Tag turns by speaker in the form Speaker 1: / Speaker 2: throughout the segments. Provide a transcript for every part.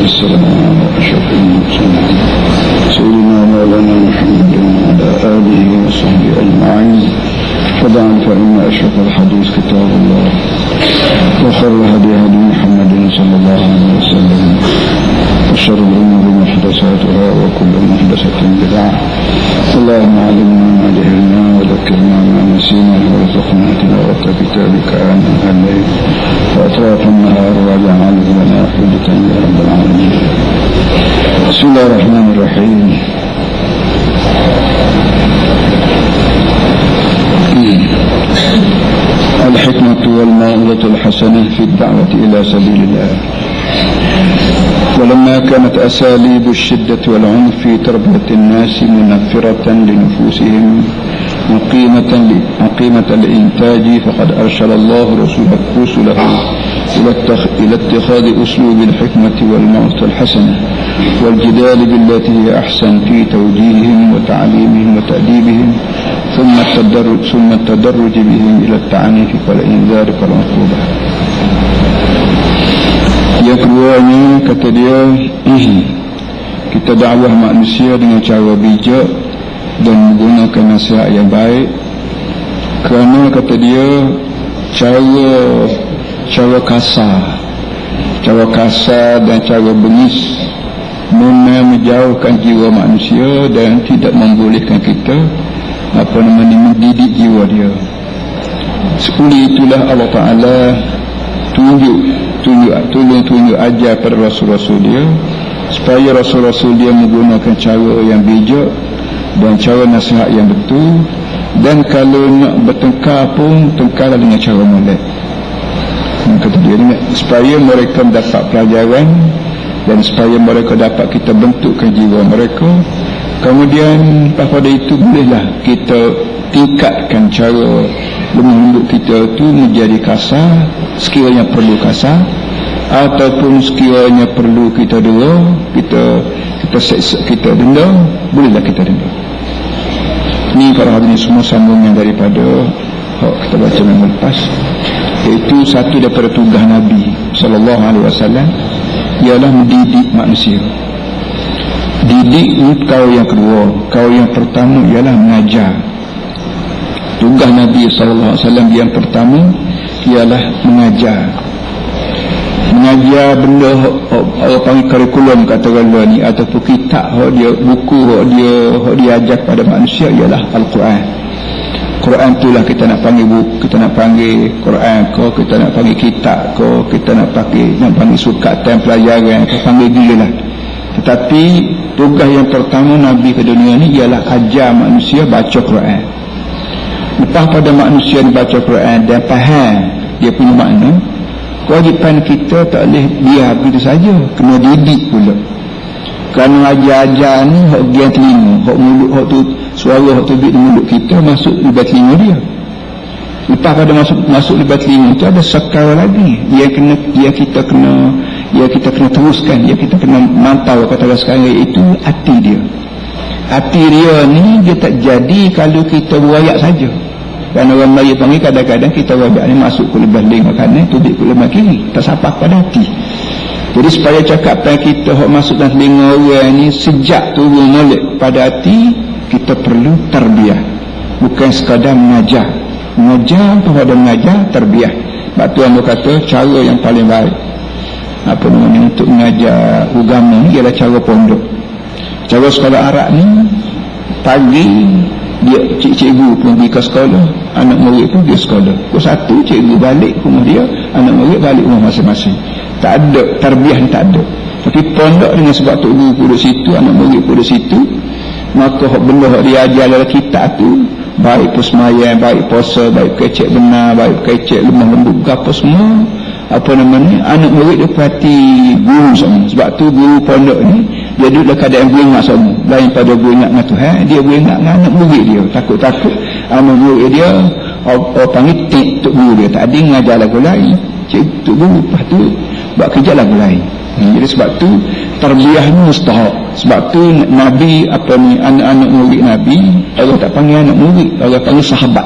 Speaker 1: والسلام على أشرف المرسلين سيدنا مولانا محمد وعلى آله وصحبه أجمعين. وبعد فإن أشرف الحديث كتاب الله وخير الهدي هدي محمد صلى الله عليه وسلم وشر الأمور محدثاتها وكل محدثة بدعة. اللهم علمنا ما جهلنا وذكرنا ما نسينا وارزقنا تلاوة كتابك آناء الليل وأطراف النهار واجعله لنا حجة يا رب العالمين. بسم الله الرحمن الرحيم. الحكمة والموعظة الحسنة في الدعوة إلى سبيل الله. ولما كانت أساليب الشدة والعنف في تربية الناس منفرة لنفوسهم وقيمة الإنتاج، فقد أرشد الله رسله إلى اتخاذ أسلوب الحكمة والموعظة الحسنة والجدال بالتي هي أحسن في توجيههم وتعليمهم وتأديبهم، ثم التدرج بهم إلى التعنيف والإنذار والعقوبة. Yang keduanya, kata dia, kita dakwah manusia dengan cara bijak dan menggunakan nasihat yang baik, kerana kata dia cara kasar dan cara bengis memang menjauhkan jiwa manusia dan tidak membolehkan kita mendidik jiwa dia. Sekali itulah Allah Ta'ala tunjuk ajar pada Rasul-Rasul dia, supaya Rasul-Rasul dia menggunakan cara yang bijak dan cara nasihat yang betul, dan kalau nak bertengkar pun tengkarlah dengan cara molek. Kata dia, supaya mereka mendapat pelajaran dan supaya mereka dapat kita bentukkan jiwa mereka. Kemudian pada itu bolehlah kita tingkatkan cara lemah lembut kita itu menjadi kasar sekiranya perlu kasar, ataupun sekiranya perlu kita dera, kita denda, bolehlah kita denda. Ini para hadirin semua sambungan daripada kita baca minggu lepas, iaitu satu daripada tugas Nabi sallallahu alaihi wasallam ialah mendidik manusia. Didik kau yang kedua, kau yang pertama ialah mengajar. Tugas Nabi sallallahu alaihi wasallam yang pertama ialah mengajar benda orang panggil kurikulum kata orang ni, ataupun kitab buku dia ajar pada manusia ialah Al-Quran. Quran itulah kita nak panggil buku, kita nak panggil Quran ko, kita nak panggil kitab ko, kita nak panggil sukatan pelajaran, kita panggil gila lah. Tetapi tugas yang pertama Nabi ke dunia ni ialah ajar manusia baca Quran. Lepas pada manusia dibaca Quran dan faham dia punya makna, kewajipan kita tak boleh biar begitu saja, kena didik pula. Kerana ajar-ajar ni hak dia telinga, hak mulut, hak tu suara hak tu di mulut kita masuk di telinga dia. Lepas pada masuk di telinga tu ada sekara lagi yang kita kena teruskan, yang kita kena mantau kata sekarang, iaitu hati dia. Hati dia ni dia tak jadi kalau kita buayak saja. Dan orang Melayu panggil kadang-kadang kita buayak ni masuk ke lebar lingkar kanan, tubik ke lebar kiri, tak sampai pada hati. Jadi supaya cakapan kita hok masuk dalam telinga orang ni sejak turun molek pada hati, kita perlu tarbiyah. Bukan sekadar mengajar kepada mengajar, tarbiyah. Sebab tu anda kata cara yang paling baik untuk mengajar agama ni ialah cara pondok. Cara sekolah Arab ni, pagi dia cikgu pun pergi ke sekolah, anak murid pun pergi sekolah. Pukul 1 cikgu balik rumah dia, anak murid balik rumah masing-masing. Tak ada tarbiyah ni, tak ada. Tapi pondok dengan sebab tu guru pun duduk situ, anak murid pun duduk situ, maka benda yang dia ajar dalam kitab tu, baik persemayam, baik puasa, baik kecek benar, baik kecek lemah lembut, apa semua anak murid dia perhati guru semua. Sebab tu guru pondok ni dia duduk dalam keadaan beringat semua, lain pada beringat dengan Tuhan, dia beringat dengan anak murid dia. Takut-takut anak murid dia orang panggil tok guru dia tak ada mengajar lagu lain, tok guru lepas tu buat kerja lagu lain. Jadi sebab tu tarbiyah ni mustahak. Sebab tu Nabi anak-anak murid Nabi, Allah tak panggil anak murid, Allah panggil sahabat.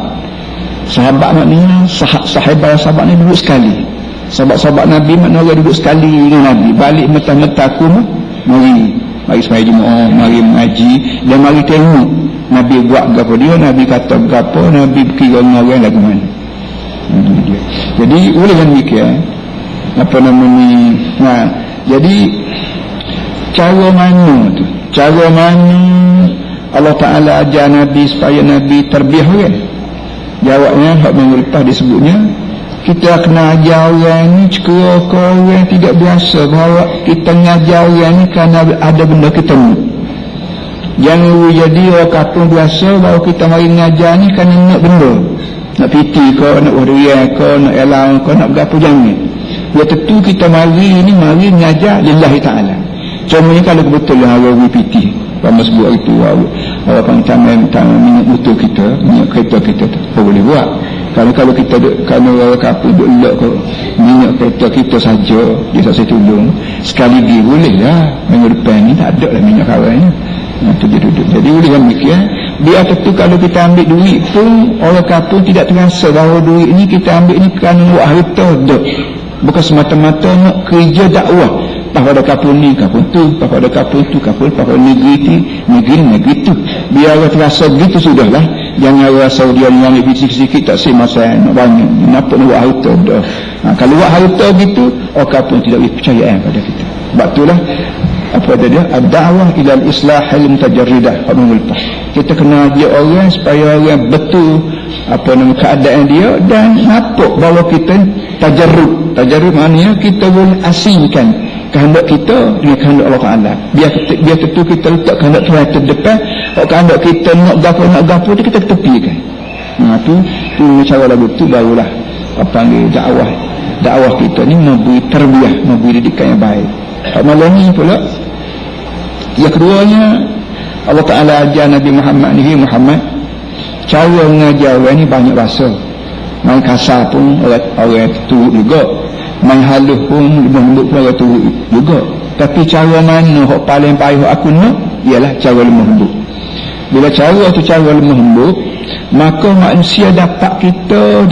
Speaker 1: Sahabat maknanya sahabat ni duduk sekali. Sahabat-sahabat Nabi makna orang duduk sekali dengan Nabi, balik mentah-mentah aku mari semaya Jumaat, mari mengaji dan mari tengok Nabi buat apa dia, Nabi kata apa, Nabi berkira dengan orang lagu mana. Jadi boleh kan demikian apa nama ni. Jadi cara mana Allah Ta'ala ajar Nabi supaya Nabi terbiah kan? Jawabnya hak minggu lepas disebutnya kita kena ajar orang ni cekera ke orang tidak biasa, bahawa kita mengajar orang ni kerana ada benda ketemu. Jangan jadi orang kampung biasa bahawa kita mari mengajar ni kerana nak benda, nak piti ke, nak warian ke, nak elang ke, nak berapa. Jangan. Ya tentu kita mari mengajar lillahi ta'ala. Contohnya kalau kebetulan orang piti lama sebut itu orang tangan minyak motor kita, minyak kereta kita tu boleh buat. Kalau kita kalau orang kampung duduk lelak ke minyak kereta kita saja dia tak saya tolong sekali lagi boleh lah. Minggu depan ni tak ada lah minyak kawan ni. Tu dia duduk. Jadi boleh kan mikir biar tentu kalau kita ambil duit pun orang kampung tidak terasa bahawa duit ni kita ambil ni kerana buat harta dah. Bukan semata-mata nak kerja dakwah pada kampung ni, kampung tu, pada kampung tu, kampung pada negeri tu. Biar orang terasa begitu sudahlah. Jangan rasa dia ambil sikit-sikit tak sih masa nak banyak. Nampak nak buat harta dah. Kalau buat harta gitu, orang kampung tidak boleh percaya pada kita. Sebab itulah apa dia ad-da'wah ila al-islah al-mutajarridah. Kita kena ajak orang supaya orang betul apa nama keadaan dia dan nampak bahawa kita tajarrud. Tajarrud maknanya kita boleh asingkan kehendak kita dengan kehendak Allah Ta'ala. Biar tentu kita letak kehendak Tuhan terdepan. Kalau kehendak kita nak gapo tu kita tepikan. Tu cara lagu tu barulah apa panggil dakwah kita ni memberi terbiah, memberi didikan yang baik. Malam ni pula yang keduanya Allah Ta'ala ajar Nabi Muhammad ni, Muhammad cara mengajar orang ni banyak bahasa. Main kasar pun orang turut juga, main halus pun lembut pun orang turut juga. Tapi cara mana yang paling baik aku nak ialah cara lemah lembut. Bila cara tu cara lemah lembut, maka manusia dapat kita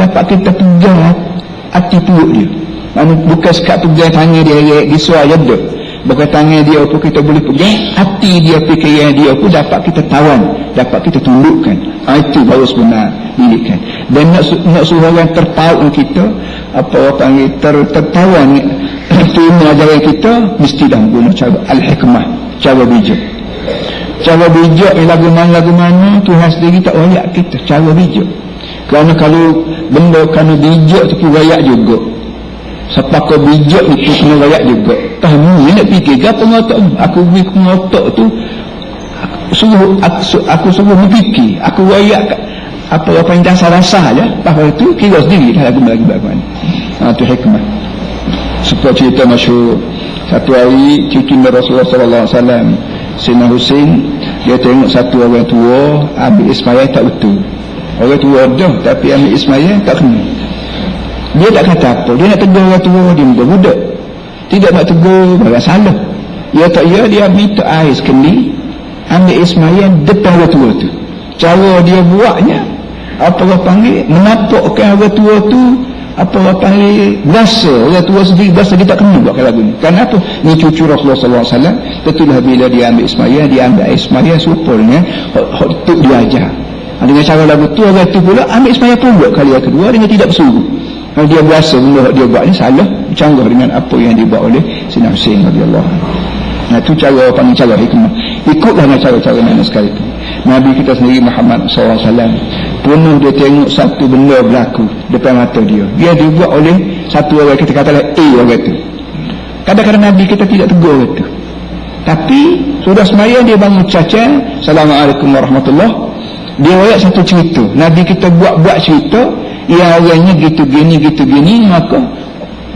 Speaker 1: pegang hati perut dia. Bukan sekat pegang tangan dia disuai je dah. Bukan tangan dia pun kita boleh pegang, hati dia, fikiran dia pun dapat kita tawan, dapat kita tundukkan. Itu baru sebenar didikan. Dan nak suruh orang terpaut kita, apa orang panggil tertawan terima ajaran kita, mesti dah guna cara al-hikmah, cara bijak. Cara bijak lagu mana Tuhan sendiri tak rayak kita cara bijak. Kerana kalau benda kerana bijak tu pun rayak juga. Siapa kau bijak itu kena rayak juga. Tahu ni nak fikir apa ngotak aku beri ngotak tu aku suruh berfikir, aku rayak apa yang dasar-dasar aja. Pasal tu kira sendiri dah lagu lagi bagaimana. Tu hikmah. Seperti cerita masyhur satu hari cucu Rasulullah sallallahu alaihi wasallam Sayyidina Husain, dia tengok satu orang tua ambil ismayah tak betul. Orang tua dah tapi ambil ismayah tak kena. Dia tak kata apa, dia nak tegur orang tua, dia budak-budak. Tidak nak tegur, balas salah. Dia minta air sekali, ambil ismayah depan orang tua tu. Cara dia buatnya apa orang panggil menampakkan orang tua tu apa orang panggil berasa orang tua sendiri berasa dia tak kena buatkan lagu ni. Kenapa? Ni cucu Rasulullah SAW. Betulah bila dia ambil ismayah, dia ambil ismayah serupa dengan tu dia ajar. Dengan cara lagu tu orang tu pula ambil ismayah pula kali yang kedua dengan tidak bersuruh. Kalau dia berasa benda dia buat ni salah, bercanggah dengan apa yang dibuat oleh Sayyidina Husain radhiyallahu anhu. Itu cara panggil cara hikmah. Ikutlah dengan cara-cara mana sekali itu. Nabi kita sendiri Muhammad SAW penuh dia tengok satu benda berlaku depan mata dia. Dia dibuat oleh satu orang, kita katalah A orang itu. Kadang-kadang Nabi kita tidak tegur orang itu. Tapi sudah sembahyang dia bangun caca, Assalamualaikum warahmatullahi. Dia ayat satu cerita. Nabi kita buat cerita, yang orangnya gitu gini, maka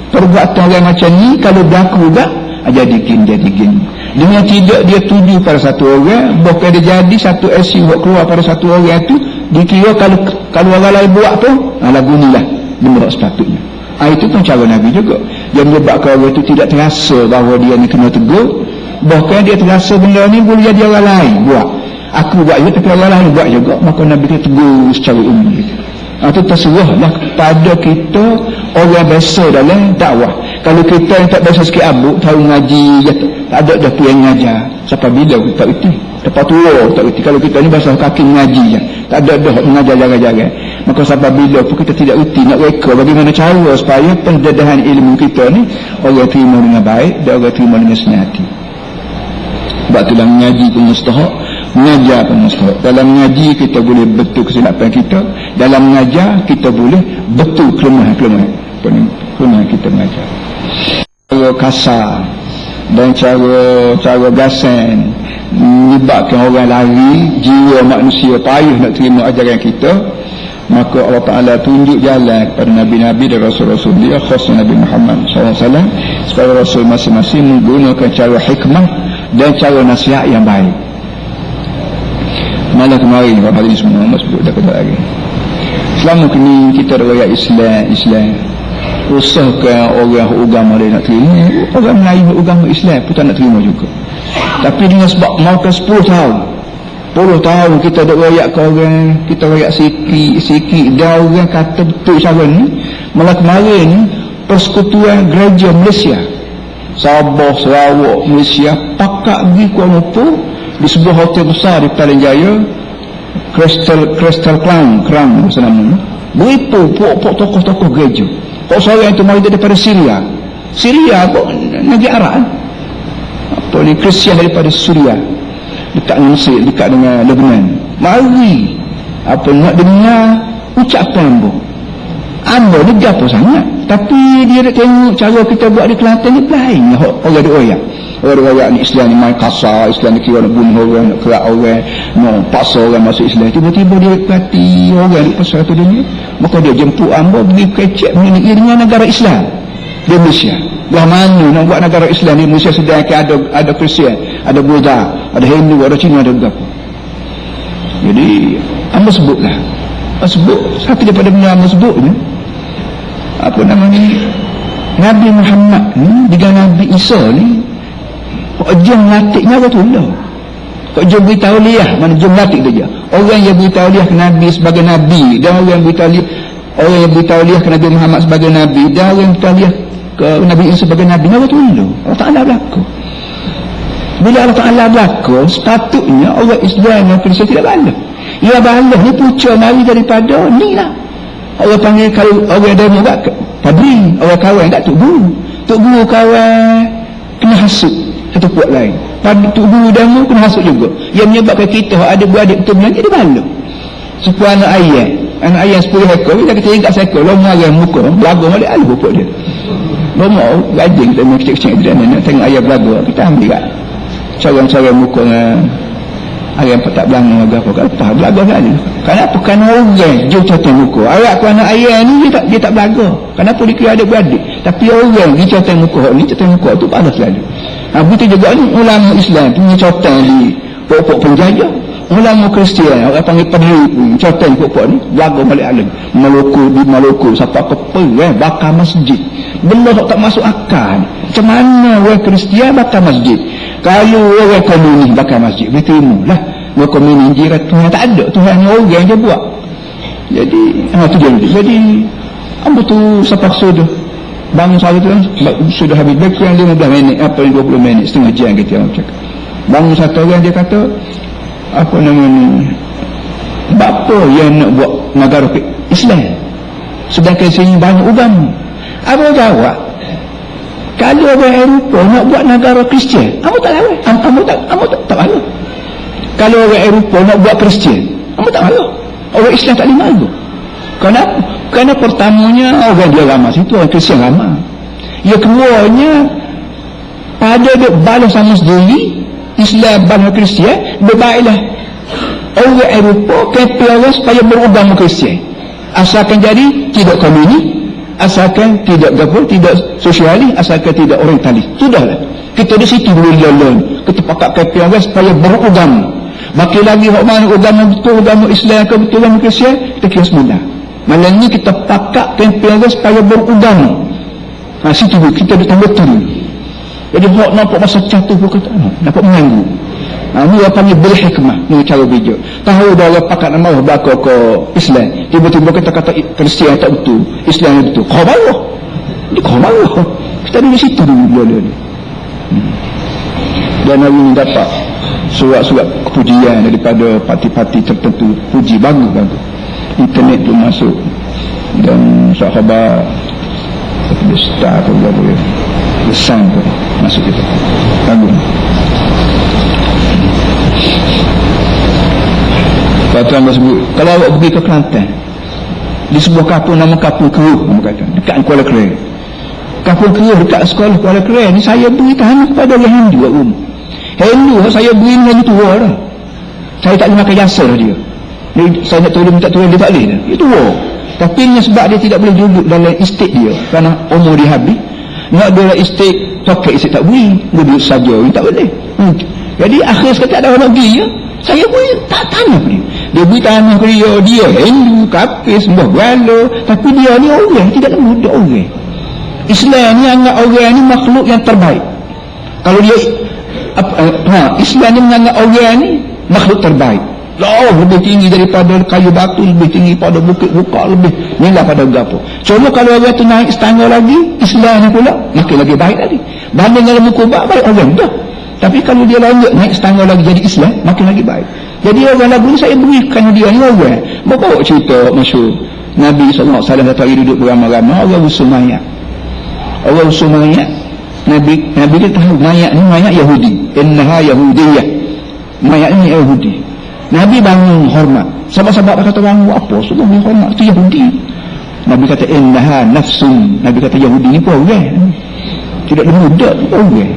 Speaker 1: perbuatan orang macam ni kalau berlaku juga jadi gini. Dengan tidak dia tuju pada satu orang, bahkan dia jadi satu aksi buat keluar pada satu orang itu, dikira kalau orang lain buat pun lagu ni lah benda sepatutnya. Itu pun cara Nabi juga. Dia menyebabkan orang itu tidak terasa bahawa dia ni kena tegur, bahkan dia terasa benda ni boleh jadi orang lain buat. Aku buat je tapi orang lain buat juga, maka Nabi kita tegur secara umum gitu. Itu terserahlah pada kita orang biasa dalam dakwah. Kalau kita yang tak biasa sikit abuk, tahu ngaji, tak ada dah yang ngajar. Sampai bila kita tak erti? Lepas tua tak erti. Kalau kita ni bahasa kaki ngaji je, tak ada dah mengajar jaga-jaga. Maka sampai bila pun kita tidak erti nak reka bagaimana cara supaya pendedahan ilmu kita ni orang terima dengan baik dan orang terima dengan senang hati. Sebab itulah mengaji pun mustahak, mengajar pun mustahak. Dalam mengaji kita boleh betul kesilapan kita, dalam mengajar kita boleh betul kelemahan-kelemahan kita mengajar. Cara kasar dan cara gasan menyebabkan orang lari, jiwa manusia payah nak terima ajaran kita. Maka Allah Ta'ala tunjuk jalan kepada Nabi-Nabi dan Rasul-Rasul dia, khususnya Nabi Muhammad SAW, supaya Rasul masing-masing menggunakan cara hikmah dan cara nasihat yang baik. Malah kemarin Pak Hadis semua sebut dah kata lagi, selama kini kita ada rakyat Islam usahakan orang agama dia nak terima, orang Melayu agama Islam pun tak nak terima juga. Tapi dengan sebab makan 10 tahun kita ada rakyat ke orang, kita rakyat sikit dan orang kata betul cara ni. Malah kemarin ni Persekutuan Gereja Malaysia Sabah, Sarawak, Malaysia pakat pergi Kuala Lumpur di sebuah hotel besar di Petaling Jaya, Crystal Crown masa nama, beripu pok tokoh-tokoh gereja. Kok seorang itu mari daripada Syria kok negeri Arab, apa ni, Kristian daripada Suria, dekat dengan Mesir, dekat dengan Lebanon, mari apa nak dengar ucapan Ambo ni gapo sangat, tapi dia nak tengok cara kita buat di Kelantan ni lain. Orang dia ni Islam ni main kasar, Islam ni kira nak bunuh orang, nak kerak orang, nak paksa orang masuk Islam. Tiba-tiba dia perhati orang di pasal tu dunia, maka dia jemput Ambo pergi kecek mengenai dengan negara Islam di Malaysia. Belah mana nak buat negara Islam di Malaysia, sedangkan ada Kristian, ada Buddha, ada Hindu, ada Cina, ada apa. Jadi Ambo sebutlah, satu daripada benda Ambo sebut ni, apa nama ni, Nabi Muhammad ni dengan Nabi Isa ni kok jom latihnya apa tu lah, kok jom beritahu liah, mana jom latih dia. Orang yang beritahu liah ke Nabi sebagai Nabi, dan orang yang beritahu liah ke Nabi Muhammad sebagai Nabi, dan orang yang beritahu liah ke Nabi Isa sebagai Nabi, apa tu lah. Allah Ta'ala berlaku. Bila Allah Ta'ala berlaku, sepatutnya orang Islam yang Kristian tidak balas. Ia balas ni pucuk mari daripada ni lah. Orang panggil, kalau orang demo kat padri, orang kawan kat Tok Guru kawan kena hasut satu kuat lain. Tok Guru demo kena hasut juga. Yang menyebabkan kita ada beradik betul belanja dia bala. Sepuluh anak ayat 10 ekor, bila kita ingat seekor lama yang muka belaga balik alu pokok dia. Lama rajin kita main kecil-kecil dia nak tengok ayat belaga, kita ambil kat cara-cara muka ayat tak belanga apa belaga sekali. Kenapa? Kerana orang jauh contoh muka. Ayat ku anak ayat ni dia tak belaga. Kenapa dia kira adik-beradik? Tapi orang dia contoh muka ni, contoh muka tu balas selalu. Begitu juga ni ulama Islam punya contoh di pokok penjajah. Ulama Kristian, orang panggil padri pun contoh pokok ni belaga balik alam. Di Maluku sampai ke bakar masjid. Benda tak masuk akal. Macam mana orang Kristian bakar masjid? Kalau orang komunis bakar masjid, boleh terima lah. Orang komunis jiran Tuhan tak ada, Tuhan orang je buat. Jadi tu dia. Jadi apa tu sepak sudah bangun satu tu sudah habis lebih kurang 15 minit, apa 20 minit, setengah jam kita orang cakap. Bangun satu orang dia kata apa nama ni, bapa yang nak buat negara Islam sedangkan sini banyak agama. Apa jawab? Kalau orang Eropah nak buat negara Kristian, kamu tak lawan. Kamu tak malu. Kalau orang Eropah nak buat Kristian, kamu tak malu. Orang Islam tak boleh malu. Kenapa? Kerana pertamanya orang dia ramah situ, orang Kristian ramah. Yang keduanya, pada dia balas sama sendiri, Islam balas Kristian, berbaiklah orang Eropah kepala supaya beragama Kristian. Asalkan jadi tidak komunis, asalkan tidak gabung, tidak sosialis, asalkan tidak orientalis. Sudahlah. Kita di situ boleh lalu. Kita pakat kepala supaya beragama. Makin lagi hak mana agama betul, agama Islam ke betul, agama Kristian, kita kira semula. Malam ni kita pakat kepala supaya beragama. Situ kita ditambah betul. Jadi hak nampak masa jatuh pun kata nampak mengganggu. Ni orang panggil bil hikmah, ni cara bijak. Tahu dah orang pakat nama belaka ke Islam, tiba-tiba kita kata Kristian tak betul, Islam betul. Kau marah. Dia kau marah. Kita di situ dulu ni. Dan hari ini dapat surat-surat kepujian daripada parti-parti tertentu, puji bagus. Internet pun masuk dan sahabat star tu boleh pesan tu masuk kita bagus. Patut sebut kalau awak pergi ke Kelantan di sebuah kampung nama Kampung Keruh, kata dekat Kuala Krai. Kampung Keruh dekat sekolah Kuala Krai ni saya beri tanah kepada orang Hindu kat rumah. Hindu saya beri dengan tua dah. Saya tak boleh makan jasa dia. Saya nak tolong minta tolong dia tak boleh dah. Dia tua. Tapi sebab dia tidak boleh duduk dalam estate dia kerana umur dia habis. Nak dalam estate pakai estate tak boleh. Dia duduk saja dia tak boleh. Jadi akhir sekali tak ada orang bagi ya. Saya beri tak tanah dia. Dia beri tanah ke dia Hindu, kafir, sembah berhala, tapi dia ni orang tidak mudah orang. Islam ni anggap orang ni makhluk yang terbaik. Kalau dia Islam ni menganggap orang ni makhluk terbaik. Lebih tinggi daripada kayu batu, lebih tinggi pada bukit buka, lebih inilah pada gapo. Cuma kalau orang tu naik setangga lagi, Islam ni pula makin lagi baik lagi. Banding dengan muka baik orang dah. Tapi kalau dia lanjut naik setangga lagi jadi Islam, makin lagi baik. Jadi orang lagu ni saya berikan dia ni orang. Bawa cerita masyhur. Nabi SAW satu hari duduk beramai-ramai orang usul mayat. Orang usul mayat. Nabi dia tahu mayat ni mayat Yahudi. Innaha Yahudiyah. Mayat ni Yahudi. Nabi bangun hormat. Sahabat-sahabat kata bangun apa? Suruh hormat tu Yahudi. Nabi kata innaha nafsun. Nabi kata Yahudi ni pun orang. Tidak mudah orang.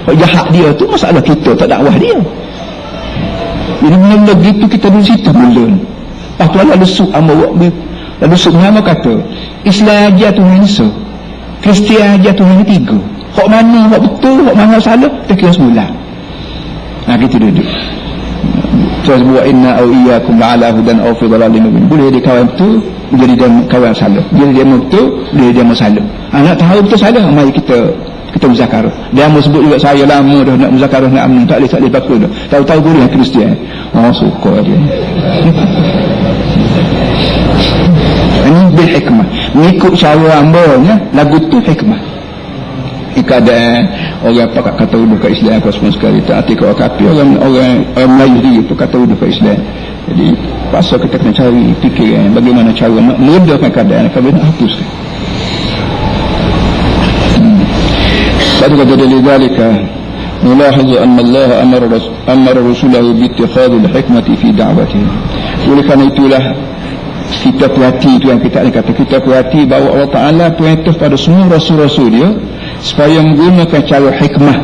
Speaker 1: Jahat dia tu masalah kita tak dakwah dia. Jadi mula gitu kita duduk situ mula. Lepas tu lalu sup lalu sup nama kata Islam aja Tuhan Isa, Kristian aja Tuhan tiga. Hak mana hak betul, hak mana salah, kita kira semula. Kita duduk. Terus buat inna au iyyakum la'ala hudan aw fi dhalalin mubin. Boleh dia kawan betul, jadi dia kawan salah. Jadi dia betul, dia masalah. Nak tahu betul salah, mari kita muzakarah. Dia mau sebut juga saya lama dah nak muzakarah nak amun tak boleh takut dah. Tahu-tahu guru yang Kristian. Suka dia. Ini bil hikmah. Mengikut cara hamba-nya lagu tu hikmah. Jika ada orang pakat kata udah ke Islam apa semua sekali tak arti kau kafir orang Melayu dia tu kata udah ke Islam. Jadi pasal kita kena cari fikiran bagaimana cara nak meredakan keadaan kalau nak hapuskan. Satu kata dari dalika nulahizu anna Allah amara rasulahu biittikhadil hikmati fi da'watihi. Oleh kerana itulah kita perhati itu yang kita kata kita perhati bahawa Allah Ta'ala perintah pada semua rasul-rasul dia supaya menggunakan cara hikmah,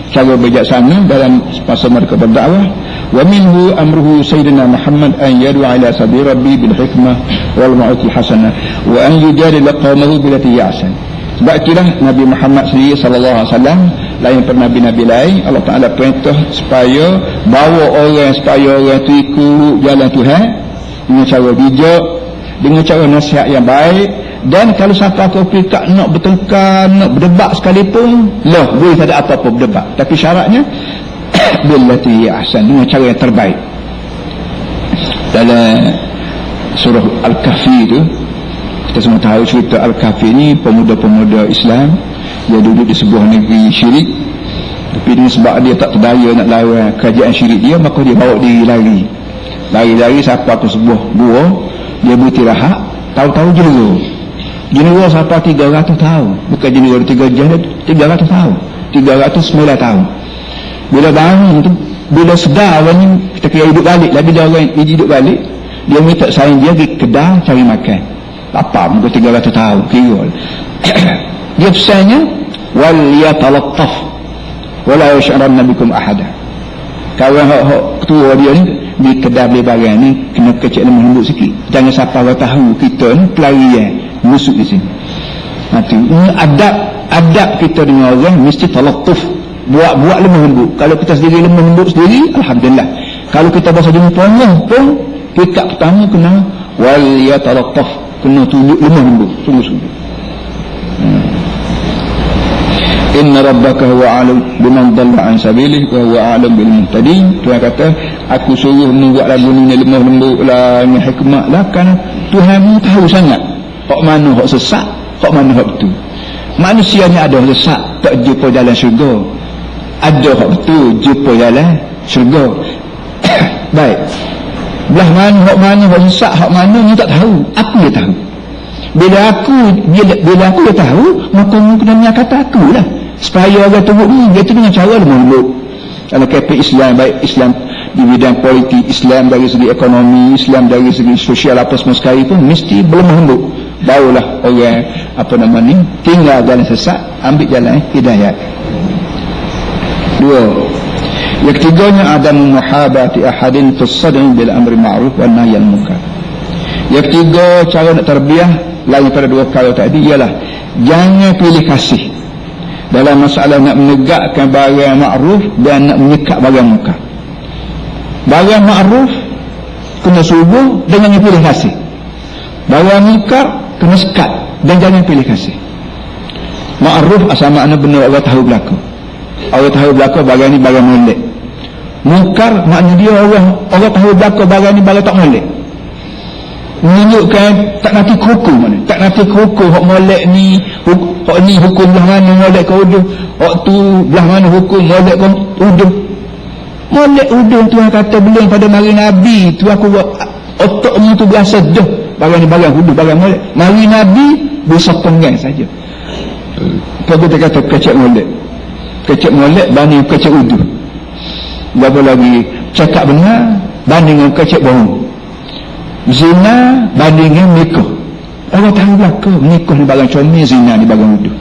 Speaker 1: cara bijaksana dalam masa mereka berdakwah. Wa minhu amruhu sayyidina Muhammad an yad'a ila sabili rabbi bil hikmah wal mau'izati hasanah wa an yujadila qaumahu billati ahsan. Sebab itulah Nabi Muhammad sendiri sallallahu alaihi wasallam lain daripada nabi-nabi lain Allah Taala perintah supaya bawa orang supaya orang tu ikut jalan Tuhan dengan cara bijak, dengan cara nasihat yang baik. Dan kalau siapa kau tak nak bertengkar, nak berdebat sekalipun, boleh tak ada apa-apa berdebat. Tapi syaratnya billati ahsan, dengan cara yang terbaik. Dalam surah Al-Kahfi itu kita semua tahu cerita Al-Kahfi ni pemuda-pemuda Islam dia duduk di sebuah negeri syirik, tapi dengan sebab dia tak terdaya nak lawan kerajaan syirik dia, maka dia bawa diri lari sampai ke sebuah gua, dia beristirahat. Tahu-tahu jenera sampai 300 tahun, bukan jenera 3 jam, 300 tahun, 309 tahun. Bila bangun tu, bila sedar orang ni kita kira hidup balik lah. Bila orang hidup balik, dia minta saing dia pergi kedai cari makan. Apa muka 300 tahun kira dia pesannya wal yatalattaf wala yash'aranna bikum ahada. Kawan hak ketua dia ni di kedai beli barang ni kena kecil lemah lembut sikit, jangan siapa orang tahu kita ni pelarian musuh di sini. Nanti ini adab kita dengan orang mesti talattuf, buat lemah lembut. Kalau kita sendiri lemah lembut sendiri, alhamdulillah. Kalau kita bahasa jumpa pun peringkat pertama kena wal yatalattaf, kena tunjuk lemah lembut sungguh-sungguh. inna rabbaka huwa alim biman dhalla an sabilihi wa huwa alim bil muhtadin. Tuhan kata aku suruh membuat lagu ni lemah lembut lah, ni hikmah lah, kan Tuhan tahu sangat hak mana hak sesat, hak mana hak betul. Manusia ni ada hak sesat tak jumpa jalan syurga, ada hak betul jumpa jalan syurga. Baik, belah mana hak mana hak sesat, hak mana ni tak tahu, aku dia tahu. Bila aku dia tahu, maka mu kena menyakata aku lah, supaya orang turut ni dia tu dengan cara lemah lembut. Kalau kata Islam, baik Islam di bidang politik, Islam dari segi ekonomi, Islam dari segi sosial apa semua sekali pun mesti berlemah lembut. Barulah orang apa nama ni tinggal jalan sesat, ambil jalan hidayat. Dua, yang ketiganya adam muhabati ahadin tusadun bil amri ma'ruf wa nahy anil munkar. Yang ketiga cara nak tarbiyah lain pada dua perkara tadi ialah jangan pilih kasih dalam masalah nak menegakkan barang ma'ruf dan nak menyekat barang munkar. Barang ma'ruf kena subuh dan jangan pilih kasih. Barang munkar kena sekat dan jangan pilih kasih. Ma'ruf asal makna benda orang tahu berlaku. Orang tahu berlaku barang ni barang molek. Munkar makna dia orang tahu berlaku barang ni barang tak molek. Menunjukkan tak nanti hukum mana, tak nanti hukum hak molek ni, hak ni hukum belah mana molek ke uduh, hak tu belah mana hukum molek ke uduh. Molek uduh Tuhan kata belum pada mari Nabi tu aku buat otakmu tu biasa dah barang ni barang uduh barang molek. Mari Nabi bisa penggan saja. Kalau kita kata kecek molek banding kecek uduh, berapa lagi cakap benar banding dengan kecek bohong, zina bandingkan nikah. Orang tahu belakang nikah ni barang comel, zina ni barang huduh.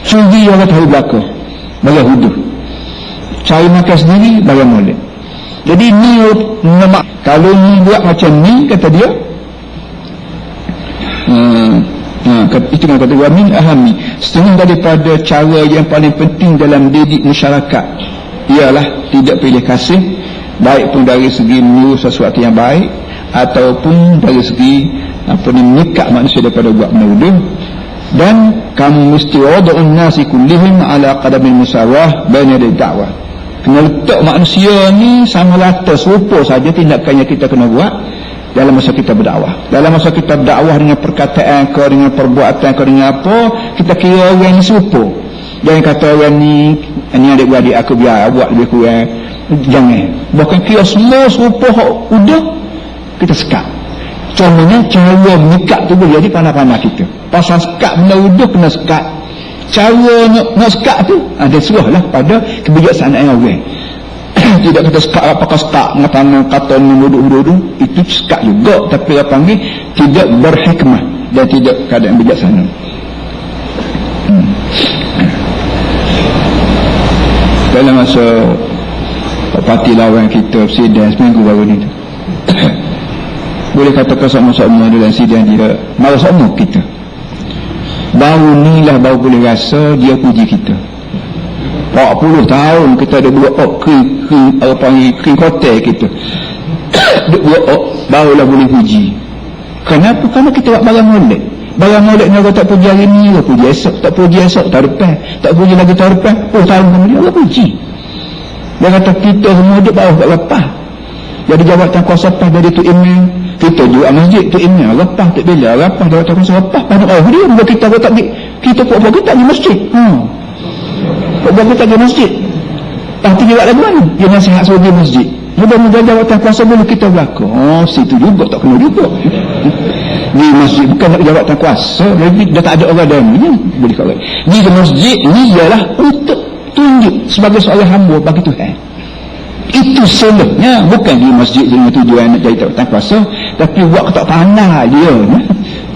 Speaker 1: Suri orang tahu belakang barang huduh. Cari makan sendiri barang molek. Jadi ni kalau ni buat macam ni kata dia itu yang kata wa min ahami, setengah daripada cara yang paling penting dalam didik masyarakat ialah tidak pilih kasih, baik pun dari segi menyuruh sesuatu yang baik ataupun dari segi apa ni menyekat manusia daripada buat menuduh. Dan kamu mesti wada'un nasi kullihim ala qadamil musawah baina dakwah. Kena letak manusia ni sama rata, serupa saja tindakan yang kita kena buat dalam masa kita berdakwah. Dalam masa kita berdakwah dengan perkataan kau, dengan perbuatan kau, dengan apa, kita kira orang ni serupa. Jangan kata orang ni adik-beradik aku biar buat lebih kurang. Jangan. Bahkan kira semua serupa udah kita sekat. Contohnya cara menyekat tu boleh jadi pandai-pandai kita. Pasal sekat benda udah kena sekat. Cara nak sekat tu ada serahlah pada kebijaksanaan orang. Tidak kita sekat apakah sekat mengatakan kata menuduh-nuduh, itu sekat juga, tapi apa panggil tidak berhikmah dan tidak keadaan bijaksana. Dalam masa parti lawan kita sidang seminggu baru ni tu, boleh katakan sama-sama dalam sidang dia marah sama kita. Baru ni lah baru boleh rasa dia puji kita. 40 tahun kita ada buat kering hotel kita dia buat barulah boleh puji. Kenapa? Kerana kita buat barang molek. Barang molek ni orang tak puji hari ni, orang puji esok, tak puji esok tahun depan, tak puji lagi tahun depan, tahun kemudian orang puji. Dia kata kita semua duduk bawah kat lepas. Jadi jawatan kuasa lepas dari tu email, kita juga masjid tu email lepas tak bila lepas jawatan kuasa lepas pada dia buat kita tak pergi, kita buat kita di masjid. Buat kita di masjid. Tapi juga lagu mana? Dia nasihat suruh di masjid. Mudah-mudahan jawatan kuasa boleh kita berlaku. Situ juga tak kena juga. Di masjid bukan jawatan kuasa, jadi dah tak ada orang dalamnya boleh kau. Di masjid ni ialah untuk tunjuk sebagai seorang hamba bagi Tuhan. Itu selalunya bukan di masjid dengan tujuan nak jadi jawatan kuasa, tapi buat ketak tanah dia.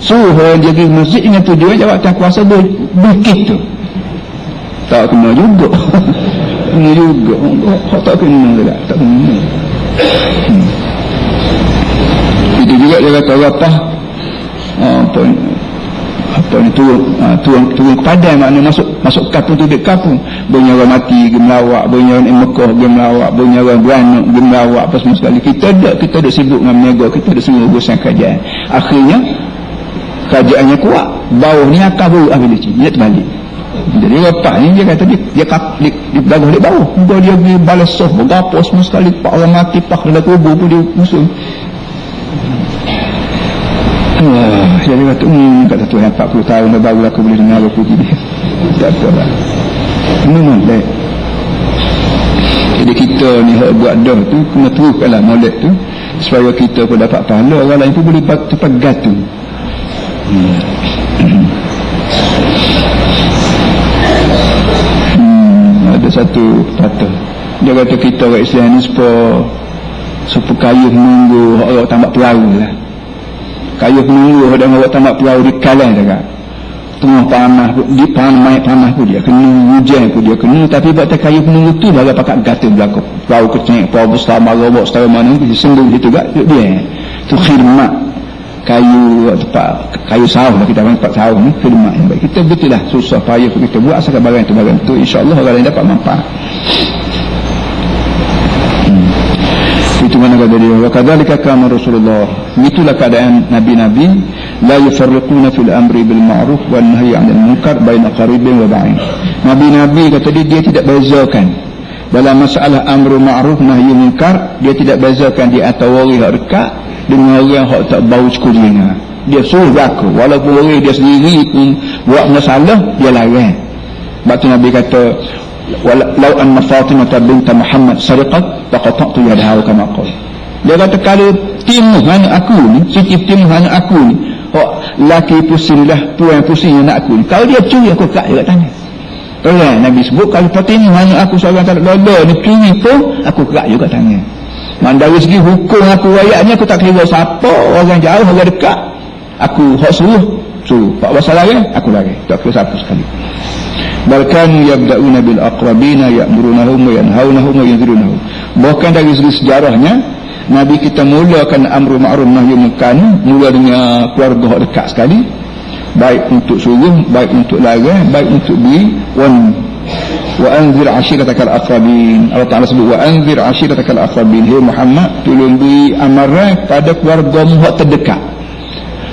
Speaker 1: Suruh dia pergi masjid dengan tujuan jawatan kuasa begitu. Tak kena juga. Kena juga. Tak kena juga. Tak kena. Itu juga dia kata apa ni turun kepadang, makna masuk kampung tu dek kampung, banyak orang mati pergi melawak, banyak orang Mekah pergi melawak, banyak orang beranak pergi melawak apa semua sekali. Kita ada sibuk dengan meniaga, kita ada semua urusan kajian. Akhirnya kajiannya kuat, bawah ni akan baru ambil dia terbalik. Jadi bapak ni dia kata dia bergabung di bawah. Dia pergi balas soh berapa semua sekali, pak orang mati pak dalam kubur pun dia musuh. Jadi kata kata tu 40 tahun dah baru aku boleh dengar aku ni. Tak apa lah. Memang baik. Jadi kita ni hak buat dah tu kena teruskanlah molek tu supaya kita pun dapat pahala, orang lain pun boleh terpegat tu. Ada satu kata dia kata kita orang Islam ni supaya kayu menunggu orang tambah perahu lah. Kayu menunggu dan orang tambah perahu di kalang dekat tengah panas di panas pun dia kena, hujan pun dia kena, tapi buat kayu menunggu tu bagai pakat gata belakang perahu kecil perahu besar marabok setara mana bisa sembuh situ kat dia tu khidmat kayu tempat kayu sawah lah, kita tempat sawah ni khidmat yang baik. Kita betul lah susah payah kita buat asalkan barang tu insyaAllah orang lain dapat manfaat. Itu mana kata dia, wa kadzalika kana Rasulullah, itulah keadaan nabi-nabi, la yufarriquna fil amri bil ma'ruf wan nahyi 'anil munkar baina qaribin wa ba'in. Nabi-nabi kata dia tidak bezakan dalam masalah amru ma'ruf nahyi munkar, dia tidak bezakan di antara orang yang dekat dengan orang yang tak bau sekujingnya. Dia suruh berlaku walaupun orang dia sendiri pun buat masalah dia larang. Sebab tu Nabi kata walau anna Fatimah bint Muhammad sariqat laqata'tu yadaha kama qala. Dia kata kalau timuhan aku ni, sitip timuhan aku ni, laki pusinglah, puan pusing anak aku ni, kalau dia curi aku kat dia kat tangan. Kalau Nabi sebut kalau timuhan aku seorang tak lola ni curi pun aku kat dia kat tangan. Dari segi hukum aku ayatnya aku tak kira siapa, orang jauh orang dekat, aku hak suruh pak pasal lari aku lari, tak kira siapa sekali. Balkan yabda'una bil aqrabina ya'murunahum wa yanhaunahum wa yunzirunahum. Bahkan dari segi sejarahnya Nabi kita mulakan amru ma'ruf nahi munkar mula dengan keluarga dekat sekali, baik untuk suruh, baik untuk larang, baik untuk beri wa anzir ashiratakal aqrabin. Allah Ta'ala sebut wa anzir ashiratakal aqrabin. Hey Muhammad, tolong beri amaran pada keluargamu hak terdekat.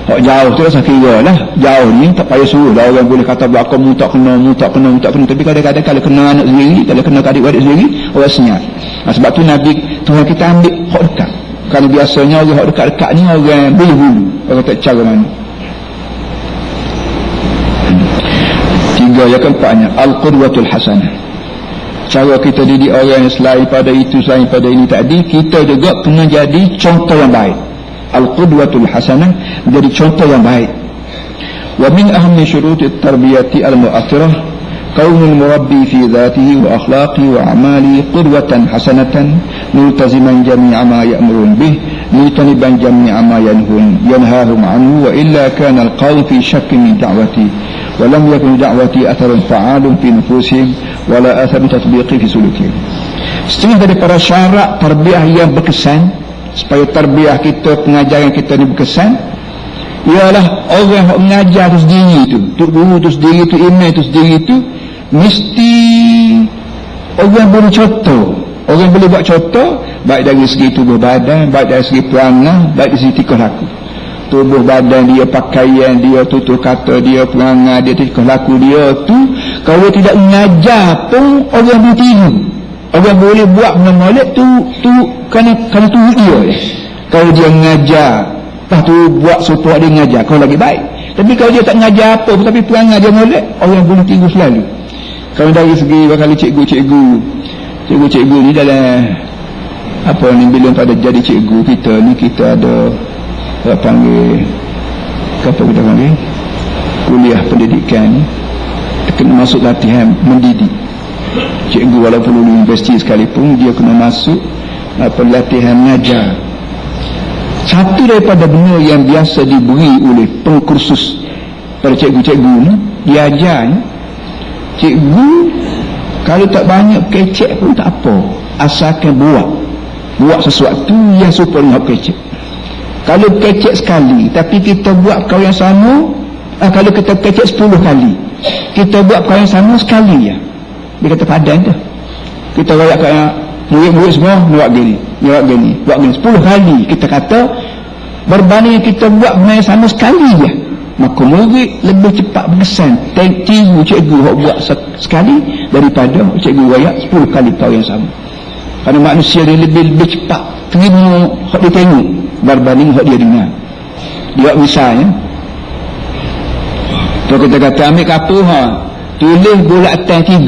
Speaker 1: Hak jauh tu rasa kira lah, jauh ni tak payah suruh lah. Orang boleh kata belakang mu tak kena, tapi kadang-kadang kalau kena anak sendiri, kalau kena adik-adik sendiri, orang senyap. Sebab tu Nabi Tuhan kita ambil hak dekat. Kalau biasanya orang hak dekat-dekat ni orang bulu-bulu, orang tak cara mana. Tiga yang keempatnya al-qudwatul hasanah. Cara kita didik orang yang selain pada itu, selain pada ini tadi, kita juga kena jadi contoh yang baik. Al-qudwatul hasanah menjadi contoh yang baik. Wa min ahammi syurutit tarbiyati al-mu'athirah kaunul murabbi fi dhatihi wa akhlaqi wa amali qudwatan hasanatan multaziman jami'a ma ya'murun bih mujtaniban jami'a ma yanhahum anhu wa illa kana al-qawm fi shakkin min da'wati wa lam yakun da'wati atharun fa'alun fi nufusihim wa la atharun tatbiqi fi sulukihim. Setengah daripada syarat tarbiyah yang berkesan supaya tarbiyah kita, pengajaran kita ni berkesan, ialah orang yang mengajar tu sendiri tu, guru tu sendiri tu, imam tu sendiri tu, mesti orang boleh contoh, orang boleh buat contoh, baik dari segi tubuh badan, baik dari segi perangai, baik dari segi tingkah laku. Tubuh badan dia, pakaian dia, tutur kata dia, perangai dia, tingkah laku dia tu, kalau tidak mengajar pun orang boleh tiru. Orang boleh buat molek tu kerana tu dia. Kalau dia mengajar, lepas tu buat supaya dia mengajar, kau lagi baik. Tapi kalau dia tak mengajar apa pun, tapi perangai dia molek, orang boleh tiru selalu. Kalau dari segi bakal cikgu ni dalam apa ni, bila pada jadi cikgu kita ni, kita ada panggil apa kita panggil kuliah pendidikan ni, kena masuk latihan mendidik. Cikgu walaupun lulus universiti sekalipun, dia kena masuk pelatihan mengajar. Satu daripada benda yang biasa diberi oleh pengkursus pada cikgu-cikgu ni, dia ajar ni, cikgu kalau tak banyak kecek pun tak apa, asalkan buat sesuatu yang serupa dengan kecek. Kalau kecek sekali tapi kita buat perkara yang sama, kalau kita kecek 10 kali, kita buat perkara yang sama sekali ya, dia kata padan tu. Kita rakyat kat murid-murid semua buat gini 10 kali, kita kata berbanding kita buat benda yang sama sekali je, maka murid lebih cepat berkesan tiru cikgu hok buat sekali daripada cikgu wayak 10 kali tahu yang sama. Kerana manusia dia lebih cepat terima hok dia tengok berbanding hok dia dengar. Dia misalnya tu kita kata ambil kapur tulis bola atas 3,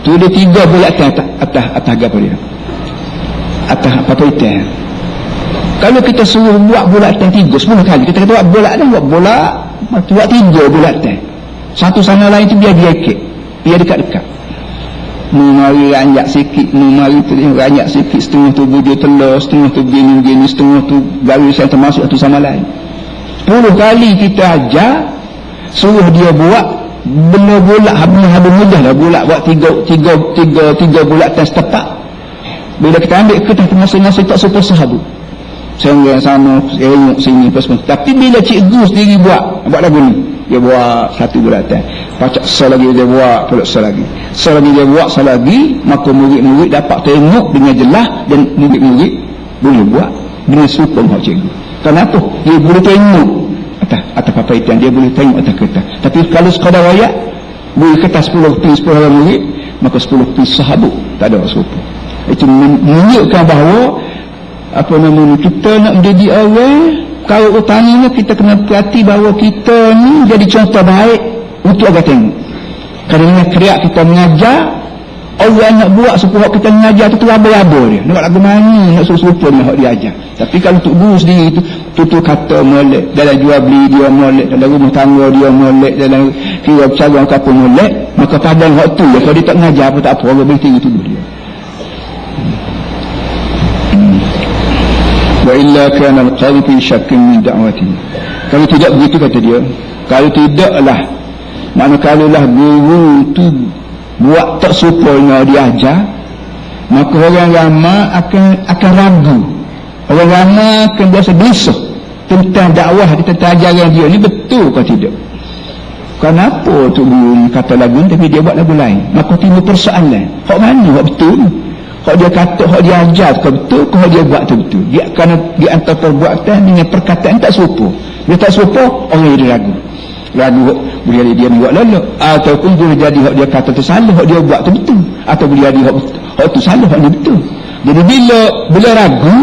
Speaker 1: tulis 3 bola atas apa dia, atas apa itu. Kalau kita suruh buat bola atas 3 10 kali, kita kata buat bola dah, buat 3 bola atas, satu sama lain tu biar dia ikut, biar dekat-dekat. Mari ranjak sikit, mari ranjak sikit, setengah tu bujuk telur, setengah tu gini, setengah tu garisan termasuk satu sama lain. 10 kali kita ajar, suruh dia buat benda bola habis mudah dah bola buat 3 bola atas tepat. Bila kita ambil kertas masing-masing tak sepasah tu. Saya sama tengok sini pas. Tapi bila cikgu sendiri buat lagu ni, dia buat 1 bola atas. Pacak sel lagi dia buat, pulak sel lagi. Sel lagi dia buat, sel lagi, maka murid-murid dapat tengok dengan jelas dan murid-murid boleh buat dengan sukong hak cikgu. Kenapa? Dia boleh tengok atas papaitan, dia boleh tengok atas kertas. Tapi kalau sekadar ayat boleh kertas 10 orang murid, maka 10 sahabat tak ada serupa. Itu menunjukkan bahawa kita nak menjadi orang, kalau utamanya kita kena perhati bahawa kita ni jadi contoh baik untuk orang tengok. Kerana kriak kita mengajar, orang nak buat supaya kita mengajar tu raba-raba dia, nak lagu mana, nak suruh-suruh dengan hak dia ajar. Tapi kalau untuk guru sendiri tu tutur kata molek, dalam jual beli dia molek, dalam rumah tangga dia molek, dalam kira bercakap apa molek, maka padang hak tu kalau dia tak mengajar apa tak apa, orang boleh tinggi tuduh dia. Wa illa kana al-qadhi fi syakkin min da'wati. Kalau tidak begitu kata dia, kalau tidaklah, makna kalaulah guru tu buat tak serupa yang dia ajar, maka orang ramai akan ragu, orang ramai akan biasa gelisah tentang dakwah, tentang ajaran dia ni betul ke tidak. Kenapa tu guru kata lagu ni tapi dia buat lagu lain? Maka timbul persoalan, hak mana hak betul ni? Hak dia kata, hak dia ajar tu betul, hak dia buat tu betul. Dia kerana di antara perbuatan dengan perkataan tak serupa. Dia tak serupa, orang jadi ragu boleh jadi dia buat lalu, ataupun boleh jadi hak dia kata tu salah, hak dia buat tu betul, atau boleh jadi hak tu salah, hak dia betul. Jadi bila ragu,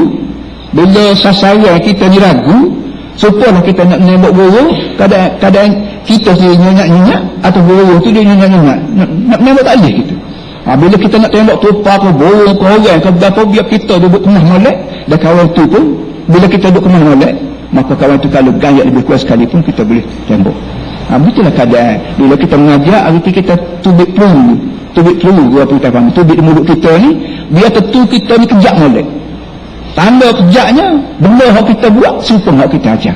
Speaker 1: bila sasaran kita ni ragu, supaya kita nak menembak guru, kadang kita sendiri nyenyak-nyenyak, atau guru tu dia nyenyak-nyenyak, nak menembak tak boleh kita. Bila kita nak tembak tupa ke borong ke orang ke berapa, biar kita duduk kemah molek, dan kawan tu pun bila kita duduk kemah molek, maka kawan tu kalau gaya lebih kuat sekalipun kita boleh tembak. Begitulah keadaan bila kita mengajar, arti kita tubik peluru apa kita faham, tubik di mulut kita ni, biar tentu kita ni kejap molek. Tanda kejaknya benda yang kita buat serupa yang kita ajar.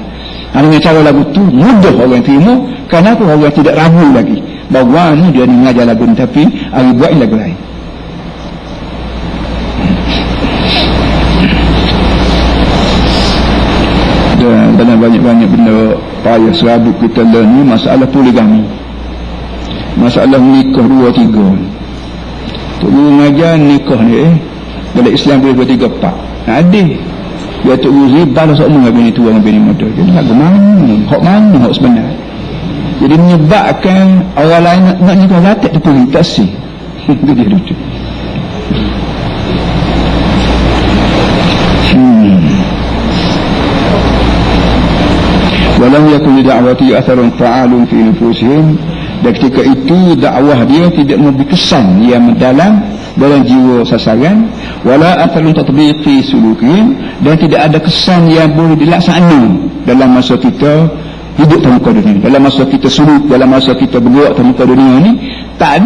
Speaker 1: Dengan cara lagu tu mudah orang terima, kerana orang tidak ragu lagi bahawa ni dia ni mengajar lagu ni, tapi hari buat lagu lain. Dan dalam banyak-banyak benda payah serabut kita ni, masalah poligami, masalah nikah 2-3. Tok guru mengajar nikah ni dalam Islam boleh 2-3-4 adil. Dia Tok Guru riba lah soalan dengan bini tua dengan bini muda. Jadi lagu mana hak sebenar. Jadi menyebabkan orang lain nak nikah latak tu pun tak sih. Itu dia lucu. Walam yakun li da'wati atharun fa'alun fi nufusihim. Dan ketika itu dakwah dia tidak memberi kesan yang mendalam dalam jiwa sasaran, wala atharun tatbiqi sulukin, dan tidak ada kesan yang boleh dilaksanakan dalam masa kita hidup di muka dunia, dalam masa kita suluk, dalam masa kita bergerak di muka dunia ni, tak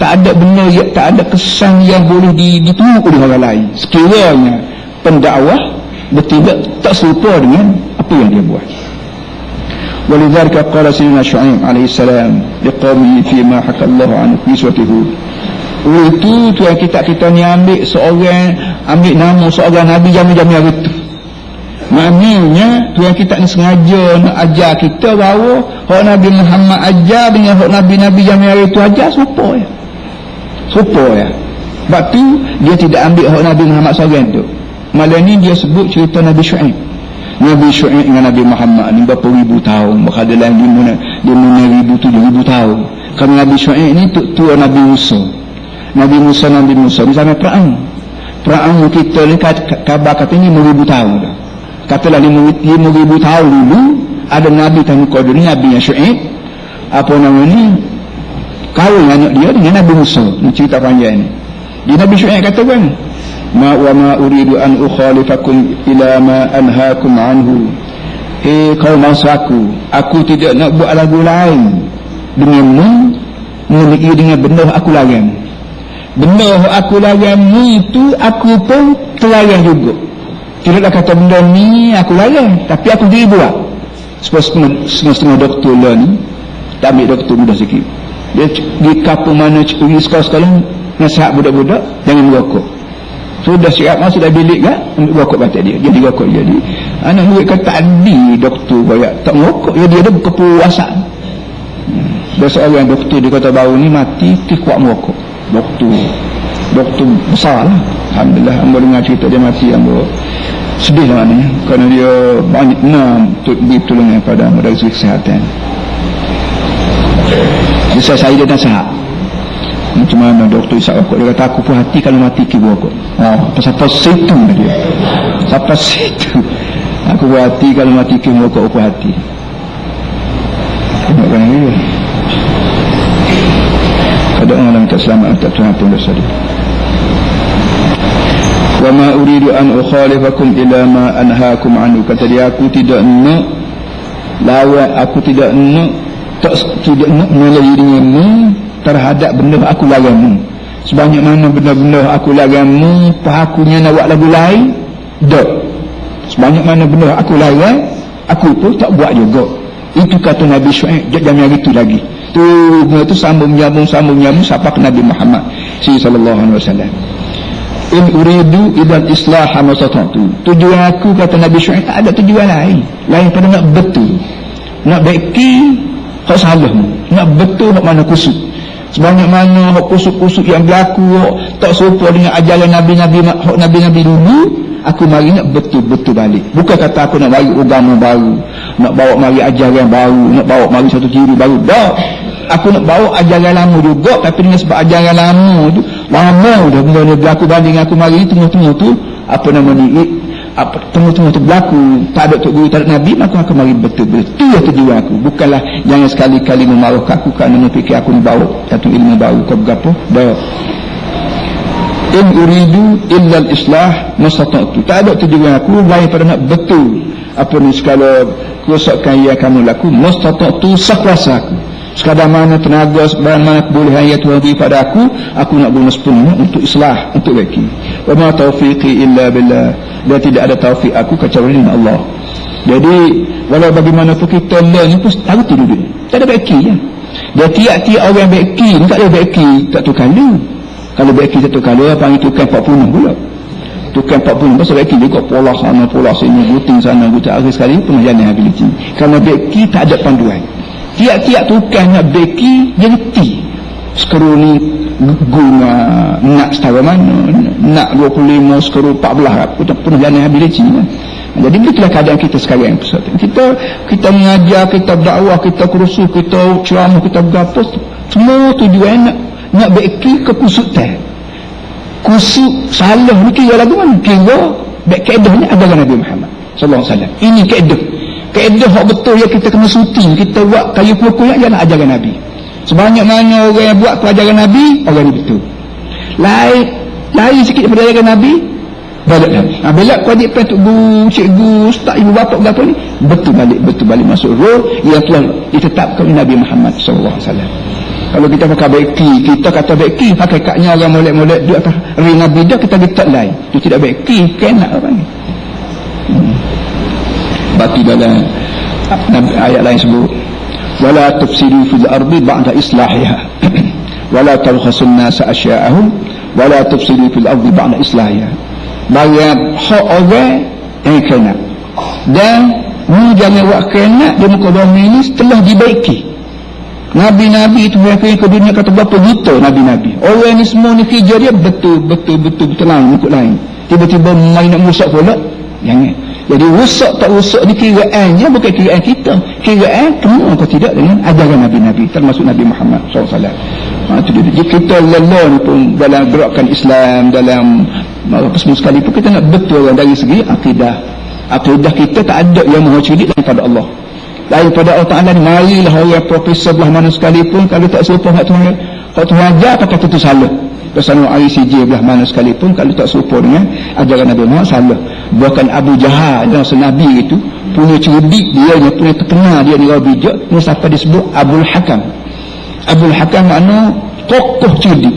Speaker 1: ada benda, tak ada kesan yang boleh ditunggu oleh orang lain sekiranya pendakwah bertindak tak serupa dengan apa yang dia buat. Walidzalika qala sayyidina Syu'aib alaihi salam liqaumihi fima haka Allah an qiswatihi. Itu tuan kita ni ambil nama seorang nabi zaman-zaman hari tu. Maknanya tuan kita ni sengaja nak ajar kita bahawa hak Nabi Muhammad ajar dengan hak nabi-nabi zaman hari tu ajar serupa ya. Sebab tu dia tidak ambil hak Nabi Muhammad seorang tu. Malah ni dia sebut cerita Nabi Syu'aib. Nabi Syuaib dengan Nabi Muhammad ni berapa ribu tahun, maka dalam 5,000 7,000 tahun. Kalau Nabi Syuaib ni tua Nabi Musa. Nabi Musa ni sampai perang kita ni khabar kata ni 5,000 tahun dah. Katalah 5,000 tahun dulu ada Nabi Tanu Qadir ni, Nabi Syuaib apa nama ni, kahwin anak dia dengan Nabi Musa. Ni cerita panjang ni. Di Nabi Syuaib kata kan, ma uridu an ukhalifakum ila ma anhaakum anhu. Kaum bangsaku, aku tidak nak buat lagu lain denganmu memiliki dengan benda aku larang. Benda aku larang ni tu aku pun terlarang juga. Tidaklah kata benda ni aku larang, tapi aku diri buat. Setengah doktor lah ni tak ambil doktor mudah sikit. Dia di kampung mana pergi sekolah nasihat budak-budak jangan merokok. Sudah siap masuk dah bilik kan, ambil rokok batik dia, jadi rokok jadi. Anak murid kata tadi doktor banyak tak merokok, dia ada kepuasan. Ada seorang doktor dia kata baru ni mati kuat merokok. Doktor besar lah. Alhamdulillah, hamba dengar cerita dia mati, hamba sedih lah maknanya, kerana dia banyak untuk beri pertolongan pada dari segi kesihatan. Saya dia nasihat macam mana doktor isap rokok, dia kata aku pun hati kalau mati ke rokok. Sampai situ dia, sampai situ aku pun hati kalau mati ke rokok, aku hati. Tengokkan dia ada orang minta selamat tak Tuhan pun dosa dia. Wa ma uridu an ukhalifakum ila ma anhaakum anhu, kata dia aku tidak nak lawan, aku tidak nak melalui denganmu terhadap benda aku larangmu. Sebanyak mana benda-benda aku larangmu pahakunya nak buat lagu lain tak. Sebanyak mana benda aku larang aku pun tak buat juga. Itu kata Nabi Syuaib. Jangan itu lagi tu sambung menyambung sampai ke Nabi Muhammad sallallahu alaihi wasallam. In uridu idan islah ma sata'tu. Tujuan aku kata Nabi Syuaib tak ada tujuan lain pada nak betul, nak baiki hak salahmu, nak betul hak mana kusuk. Sebanyak mana hak kusuk-kusuk yang berlaku tak serupa dengan ajaran Nabi-Nabi dulu, aku mari nak betul-betul balik. Bukan kata aku nak bagi agama baru, nak bawa mari ajaran baru, nak bawa mari satu ciri baru. Tak. Aku nak bawa ajaran lama juga, tapi dengan sebab ajaran lama tu lama dah benda ni berlaku banding aku mari tengah-tengah tu apa nama ni, tengah-tengah tu berlaku tak ada tok guru, tak ada Nabi, maka aku mari betul-betul. Itu yang tujuan aku. Bukanlah jangan sekali-kali memarahkan aku kerana fikir aku ni bawa satu ilmu baru ke berapa. Dah. In uridu illa al-islah mastata'tu. Tak ada tujuan aku lain pada nak betul apa ni segala kerosakan yang kamu laku. Mastata'tu sekuasa aku. Sekadar mana tenaga, sekadar mana kebolehan yang Tuhan beri pada aku nak guna sepenuhnya untuk islah, untuk baiki. Wa ma taufiqi illa billah. Dan tidak ada taufik aku kecuali dengan Allah. Jadi walau bagaimanapun kita learn ni pun tahu tu duduk. Tak ada baiki je. Dia tiap-tiap orang baiki ni tak ada baiki tak tukar lu. Kalau baiki tak tukar lu, panggil tukar 40 pula. Tukar 40 pasal baiki juga pola sana pola sini, guting sana guting, akhir sekali pengajaran ability. Kerana baiki tak ada panduan. Tiap-tiap tukang nak beki dia reti skru ni guna nak setara mana, nak 25 skru 14 apa pun jalan ability kan. Jadi begitulah keadaan kita sekarang. Kita mengajar, kita berdakwah, kita kursus, kita ceramah, kita berapa, semua tujuan nak beki ke kusutan. Kusuk salah ni kira lagu mana? Kira baik kaedahnya adalah Nabi Muhammad sallallahu alaihi wasallam. Ini kaedah hak betul yang kita kena syuting, kita buat kayu pokok yang ialah ajaran Nabi. Sebanyak mana orang yang buat ajaran Nabi, orang ni betul. Lain sikit daripada ajaran Nabi, balik Nabi. Bila kau adik pen tok guru, cikgu, ustaz, ibu bapa berapa ni, betul balik masuk roh yang telah ditetapkan oleh Nabi Muhammad sallallahu alaihi wasallam. Kalau kita pakai beki, kita kata beki, hakikatnya orang molek-molek dia atas ri Nabi dah, kita letak lain. Itu tidak beki, kena apa ni? Batu dalam ayat lain sebut wala tufsidu fil ardi ba'da islahiha wala tabkhasun nasa asya'ahum wala tufsidu fil ardi ba'da islahiha. Bagi hak orang yang kena dan mu jangan buat kena di muka bumi ini setelah dibaiki. Nabi-nabi itu yang ke dunia kata berapa juta nabi-nabi. Orang ni semua ni kerja dia betul lain ikut lain. Tiba-tiba main nak musak pula, jangan. Jadi rusak tak rusak ni kiraannya bukan kiraan kita. Kiraan kena atau tidak dengan ajaran Nabi-Nabi, termasuk Nabi Muhammad SAW. Itu dia. Jadi kita lelah pun dalam gerakan Islam, dalam apa semua sekali pun kita nak betul dari segi akidah. Akidah kita tak ada yang maha cerdik daripada Allah. Daripada Allah Ta'ala ni, marilah orang profesor belah mana sekalipun, kalau tak serupa dengan Tuhan, kalau Tuhan ajar, apa kata itu salah. Pesanan ICJ belah mana sekalipun, kalau tak serupa dengan ajaran Nabi Muhammad, salah. Bahkan Abu Jahal dan Nabi itu punya cerdik, dia punya terkenal, dia ni orang bijak, ni siapa disebut Abul Hakam. Abul Hakam makna tokoh cerdik.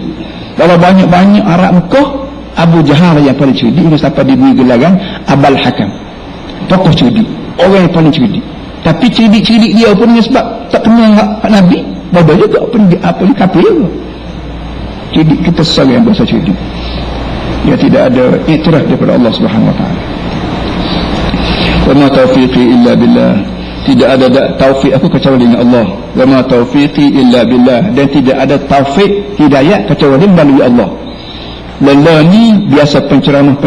Speaker 1: Kalau banyak-banyak Arab Mekah, Abu Jahal yang paling cerdik, ni siapa diberi gelaran Abul Hakam, tokoh cerdik, orang yang paling cerdik. Tapi cerdik-cerdik dia pun dengan sebab tak kenal Nabi, bodoh juga, apa ni kafir juga. Cerdik kita salah yang bahasa cerdik, dia tidak ada iktiraf daripada Allah Subhanahu Wa Taala. Wa ma taufiqi illa billah, tidak ada taufik aku kecuali dengan Allah. Wa ma taufiqi illa billah, dan tidak ada taufik hidayah kecuali melalui Allah. Lelah ni biasa penceramah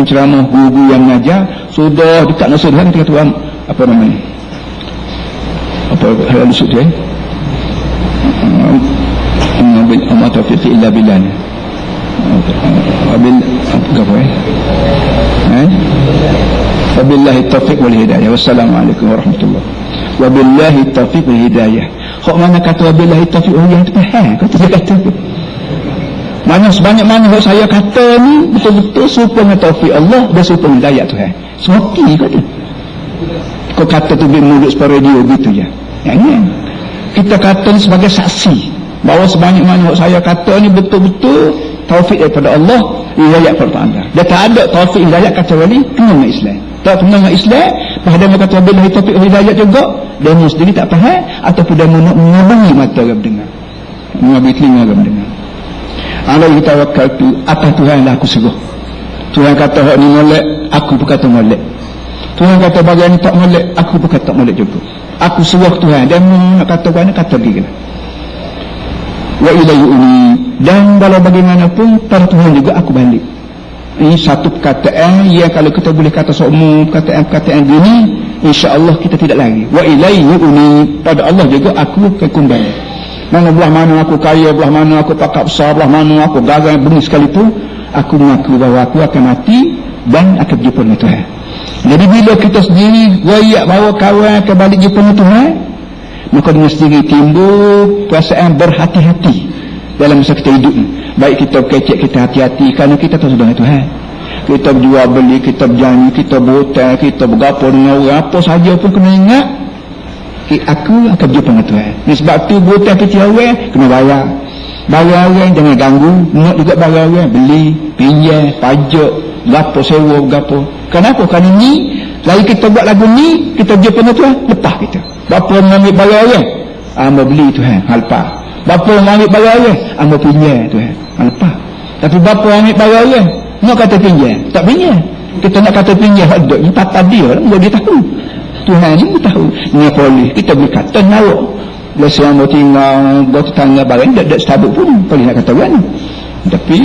Speaker 1: guru yang mengajar sudah dekat nasihat ketika Tuhan apa namanya, apa hal disebut dia, amma taufiqi illa billah. Wabillahi taufiq wal hidayah. Wassalamualaikum warahmatullahi. Wabillahi taufiq wal hidayah. Kok mana kata wabillahi taufiq wal hidayah? Kau tidak kata. Mana sebanyak mana yang saya kata ni betul-betul serupa dengan taufik Allah dan serupa dengan hidayah Tuhan. Semoki kata. Kau kata tu di mulut separuh radio gitu je. Jangan. Kita kata ni sebagai saksi bahawa sebanyak mana yang saya kata ni betul-betul taufik daripada Allah, hidayah daripada Allah. Dia tak ada taufik hidayah kecuali kena dengan Islam. Tak kena dengan Islam, bahawa dia kata billahi taufik hidayah juga, dia sendiri tak faham ataupun dia mengabangi mata orang dengar, mengabangi telinga orang dengar. Alaihi tawakkaltu, apa Tuhan lah aku seruh. Tuhan kata hak ni molek, aku pun kata molek. Tuhan kata bagian ni tak molek, aku pun kata molek juga. Aku seruh Tuhan, dan nak kata mana kata pergi kena. Wa ilayhi uni, dan walau bagaimanapun pada Tuhan juga aku balik. Ini satu perkataan yang kalau kita boleh kata semua perkataan gini, insya-Allah kita tidak lagi. Wa ilayhi uni, pada Allah juga aku akan kembali. Mana belah mana aku kaya, belah mana aku pakak besar, belah mana aku gagal bumi sekalipun, aku mengaku bahawa aku akan mati dan akan berjumpa dengan Tuhan. Jadi bila kita sendiri royak bawa kawan ke balik jumpa dengan Tuhan, maka dengan sendiri timbul perasaan berhati-hati dalam masa kita hidup ni. Baik kita kecek, kita hati-hati kerana kita tahu sudah dengan Tuhan. Kita berjual beli, kita berjanji, kita berhutang, kita bergapo dengan orang, apa saja pun kena ingat aku akan berjumpa dengan Tuhan. Ini sebab tu berhutang kita orang kena bayar. Bayar orang jangan ganggu, nak juga bayar orang, beli, pinjam, pajak, gapo sewa, gapo. Kenapa? Kerana ni lagi kita buat lagu ni, kita berjumpa dengan Tuhan, lepas kita. Bapa mengambil bayar orang, amba beli Tuhan, halpa. Bapa mengambil bayar orang, amba pinjam Tuhan, halpa. Tapi bapa ambil bayar orang, nak kata pinjam, tak pinjam. Kita nak kata pinjam, ada ni papa dia, dia tahu. Tuhan ni tahu. Ni boleh kita boleh kata nawak. Bila selama tinggal buat tetangga barang tak setabuk pun boleh nak kata kan. Tapi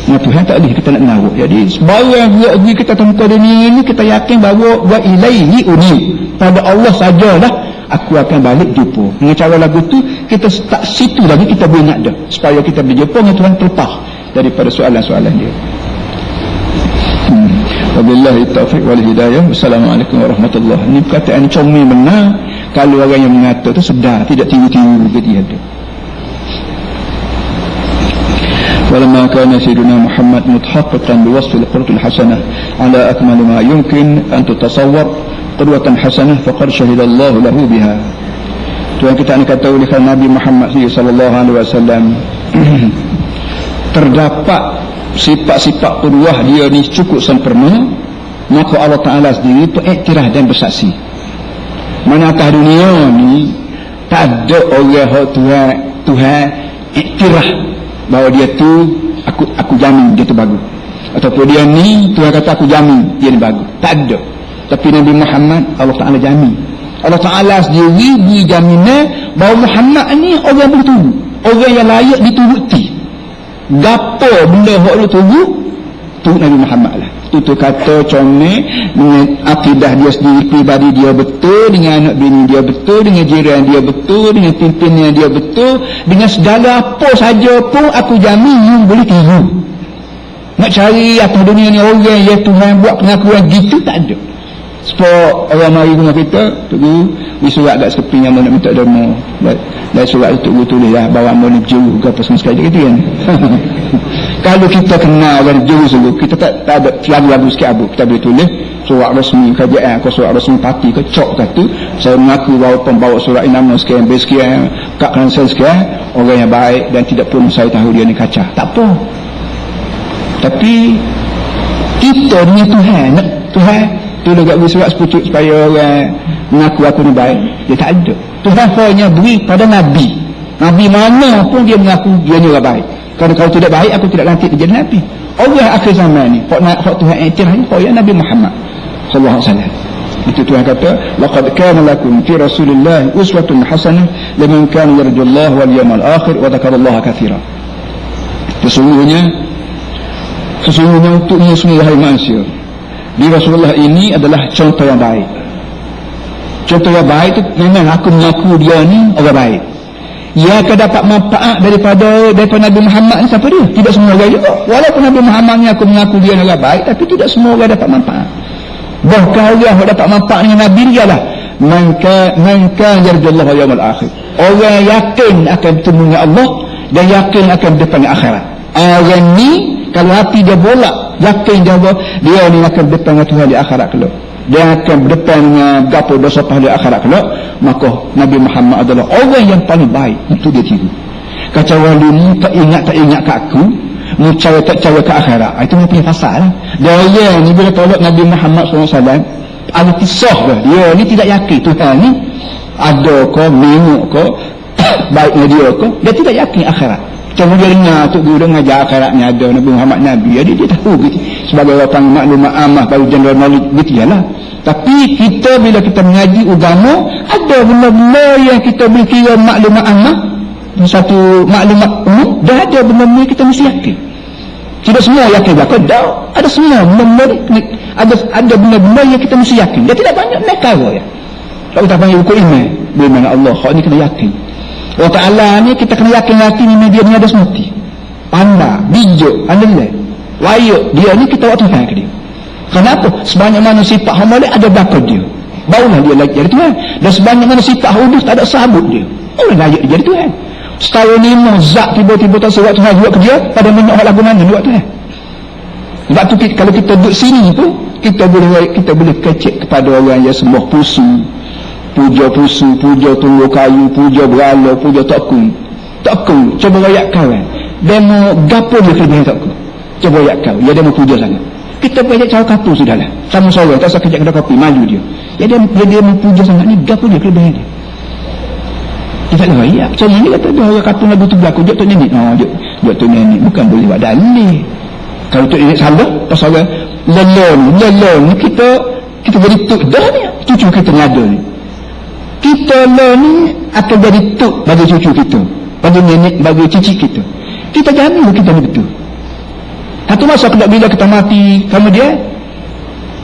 Speaker 1: Tuhan tak boleh kita nak nawak. Jadi sebarang buat kita tempat dunia ni, kita yakin bahawa wa ilaihi uni, pada Allah sajalah aku akan balik jumpa. Dengan cara lagu tu kita tak situ lagi kita boleh nak dah, supaya kita berjumpa dengan Tuhan terlepas daripada soalan-soalan dia. Wabillahi taufiq wal hidayah. Wassalamualaikum warahmatullahi. Ini perkataan comel benar kalau orang yang mengata tu sedar, tidak tiru-tiru ke dia tu. Walamma kana sayyiduna Muhammad mutahaqqiqan biwasfi al-qudwatil hasanah ala akmal ma yumkin an tutasawwar qudwatan hasanah faqad shahida Allah lahu biha. Tuhan kita nak kata oleh Nabi Muhammad sallallahu alaihi wasallam terdapat sifat-sifat qudwah dia ni cukup sempurna, maka Allah Ta'ala sendiri itu iktiraf dan bersaksi. Mana atas dunia ni tak ada orang Tuhan iktiraf bahawa dia tu aku jamin dia tu bagus, ataupun dia ni Tuhan kata aku jamin dia ni bagus, tak ada. Tapi Nabi Muhammad Allah Ta'ala jamin. Allah Ta'ala sendiri beri jaminan bahawa Muhammad ni orang bertubuh, orang yang layak dituruti. Gapo benda hak lu tunggu Nabi Muhammad lah. tutur kata comel dengan akidah dia sendiri, pribadi dia betul, dengan anak bini dia betul, dengan jiran dia betul, dengan pimpinan dia betul, dengan segala apa saja pun aku jamin you boleh tiru. Nak cari atas dunia ni orang yang Tuhan buat pengakuan gitu tak ada. Sebab orang mari rumah kita, Tok Guru di surat kat sekeping yang nak minta demo, dan surat itu Tok Guru tulis lah bahawa mana berjuru ke apa semua sekali gitu kan. Kalau kita kenal dari juru sungguh, kita tak ada lagu-lagu sikit abu, kita boleh tulis surat rasmi kerajaan ke surat rasmi parti ke cok kata saya mengaku bahawa pembawa surat ini nama sekian, base sekian, kad kansel sekian, orang yang baik dan tidak pun saya tahu dia ni kacau. Tak apa. Tapi kita ni Tuhan tulis kat surat sepucuk supaya orang mengaku aku ni baik. Dia tak ada. Tuhan hanya beri pada Nabi. Nabi mana pun dia mengaku dia ni orang baik. Kalau tidak baik aku tidak nanti dia jadi Nabi. Orang akhir zaman ni hak Tuhan iktiraf ni hak Nabi Muhammad sallallahu alaihi wasallam. Itu Tuhan kata laqad kana lakum fi Rasulillah uswatun hasanah liman kana yarjullaha wal yawmal akhir wa dzakarallaha katsiran. Sesungguhnya untuk semua wahai manusia, di Rasulullah ini adalah contoh yang baik. Contoh yang baik itu memang aku mengaku dia ni orang baik. Ia akan dapat manfaat daripada Nabi Muhammad ni siapa dia? Tidak semua orang juga. Walaupun Nabi Muhammad ni aku mengaku dia orang baik, tapi tidak semua orang dapat manfaat. Bahkan orang yang dapat manfaat dengan Nabi ni ialah man kana yarjullaha wal yawmal akhir. Orang yakin akan bertemu dengan Allah dan yakin akan berdepan dengan akhirat. Orang ni kalau hati dia bolak, yakin dia ni akan berdepan dengan Tuhan di akhirat kelak. Dia akan berdepan dengan gapo dosa pahala akhirat kelak, maka Nabi Muhammad adalah orang yang paling baik untuk dia tiru. Kacau walu ni tak ingat kat aku, mu cara tak cara ke akhirat. Itu punya pasal. Dia ni bila tolak Nabi Muhammad SAW, ada kisah dia ni tidak yakin Tuhan ni ada ke, menuk ke, baiknya dia ke, dia tidak yakin akhirat. Macam dia dengar Tok Guru mengajar akhiratnya ada Nabi Muhammad Nabi, dia tahu gitu. Sebagai orang maklumat amah baru general knowledge gitu lah. Tapi kita bila kita mengaji agama, ada benda-benda yang kita boleh kira maklumat amah, satu maklumat umum, dan ada benda-benda kita mesti yakin. Tidak semua yakin belakang, ada semua benda-benda, ada benda-benda yang kita mesti yakin. Dia tidak banyak nekara ya. Kalau kita panggil buku iman, beriman Allah, hak ni kena yakin. Allah Ta'ala ni kita kena yakin ni dia ni ada semati, pandai, bijak, andalai, wayuk dia ni kita buat Tuhan ke dia. Kenapa? Sebanyak mana sifat hamba dia ada belakang dia, barulah dia lagi jadi Tuhan. Dan sebanyak mana sifat hudus tak ada sahabut dia, barulah layak dia jadi Tuhan. Setahun ni zat tiba-tiba tak sebab Tuhan buat kerja pada minyak lagu mana buat Tuhan. Sebab tu kalau kita duduk sini pun kita boleh kecek kepada orang yang sembah pusu, puja pusu, puja tunggu kayu, puja berala, puja takun, coba rakyat kawan demo gapo dia kelebihan takun, coba rakyat kawan dia demo puja sangat. Kita banyak cara kapur sudahlah, sama seorang tak usah kejap kedai kopi, malu dia dia puja sangat ni, gapo dia kelebihan dia. Dia tak rakyat macam ni kata dia orang kapur lagu tu berlaku, jok tu nenek, jok tu nenek bukan boleh buat dalil. Kalau tu nenek salah pasal lelon ni kita jadi tuk dah ni, cucu kita ni ada ni. Kita ni akan jadi tuk bagi cucu kita, bagi nenek, bagi cici kita. Kita jamin kita ni betul. Satu masa bila kita mati, kemudian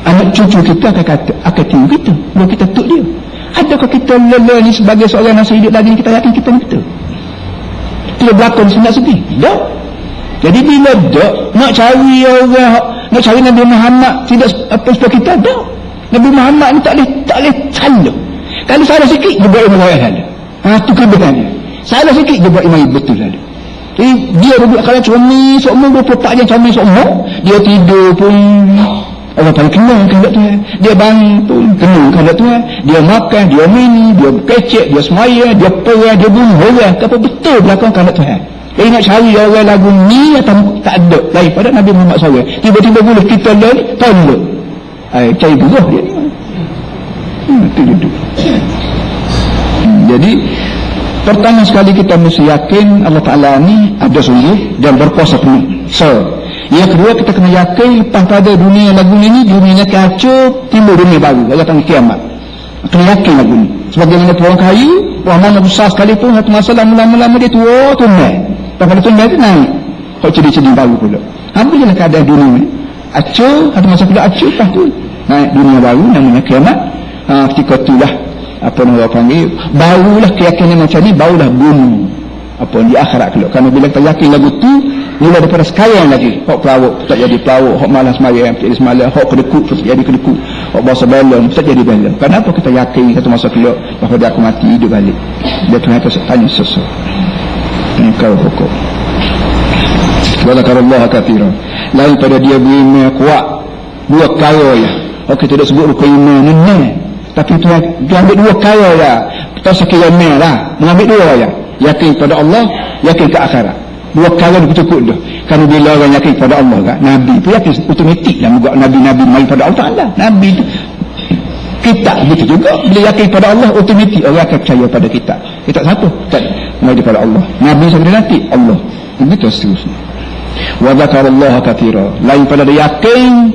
Speaker 1: anak cucu kita akan tengok kita, bahawa kita tuk dia. Adakah kita ni sebagai seorang yang hidup lagi kita yakin kita ni betul? Tidak berlaku sebenarnya sedih. Tak. Jadi bila nak cari orang, nak cari Nabi Muhammad tidak apa sebab kita tak. Nabi Muhammad ni tak boleh salah. Kalau salah sikit dia buat imam yang ada. Tu kelebihan dia. Salah sikit dia buat imam betul ada. Jadi dia buat kalau comel seumur 24 jam comel seumur, dia tidur pun orang paling kenal kehendak Tuhan. Dia bangun pun kenal kehendak Tuhan. Dia makan, dia minum, dia kecek, dia semaya, dia perang, dia bunuh orang. Apa betul belakang kehendak Tuhan. Jadi nak cari orang lagu ni atau tak ada daripada Nabi Muhammad SAW. Tiba-tiba boleh kita lari tolak. Cari buruh dia ni. Itu. Jadi pertama sekali kita mesti yakin Allah Ta'ala ni ada sungguh dan berkuasa penuh. Yang kedua kita kena yakin lepas pada dunia lagu ni dunia kacau, timbul dunia baru Allah panggil kiamat. Kena yakin lagu ni sebagaimana pohon kayu, pohon mana besar sekalipun satu masa lama-lama dia tua tunai. Lepas pada tunai tu naik kok cedi-cedi baru pula. Apa je lah keadaan dunia ni. acur atau masa pula acur lepas tu naik dunia baru namanya kiamat. Ketika itulah apa orang panggil barulah keyakinan macam ni, barulah bunuh apa di akhirat kelak. Kerana bila kita yakin lagu tu mula daripada sekarang lagi, hok pelawak tak jadi pelawak, hok malas sembahyang tak jadi sembahyang, hok kedekut tak jadi kedekut, hok bahasa belon tak jadi belon. Kenapa kita yakin satu masa kelak bahawa dia aku mati hidup balik? Dia Tuhan akan tanya sesuatu. Engkau hukum walakarallahu kathira. Lain pada dia beriman kuat dua kaya ya. Okey, tidak sebut rukun iman ni, tapi Tuhan dia ambil dua kaya ya. Tak sekira iman lah, mengambil dua ya. Yakin pada Allah, yakin ke akhirat. Dua kaya ni cukup dah. Kalau bila orang yakin pada Allah kan, Nabi pun yakin otomatik lah juga Nabi-Nabi mai pada Allah Ta'ala. Nabi tu kita begitu juga, bila yakin pada Allah otomatik orang akan percaya pada kita. Kita siapa? Tak mai daripada Allah. Nabi sampai nanti Allah. Begitu seterusnya. Wa dzakarallaha katsira. Lain pada dia yakin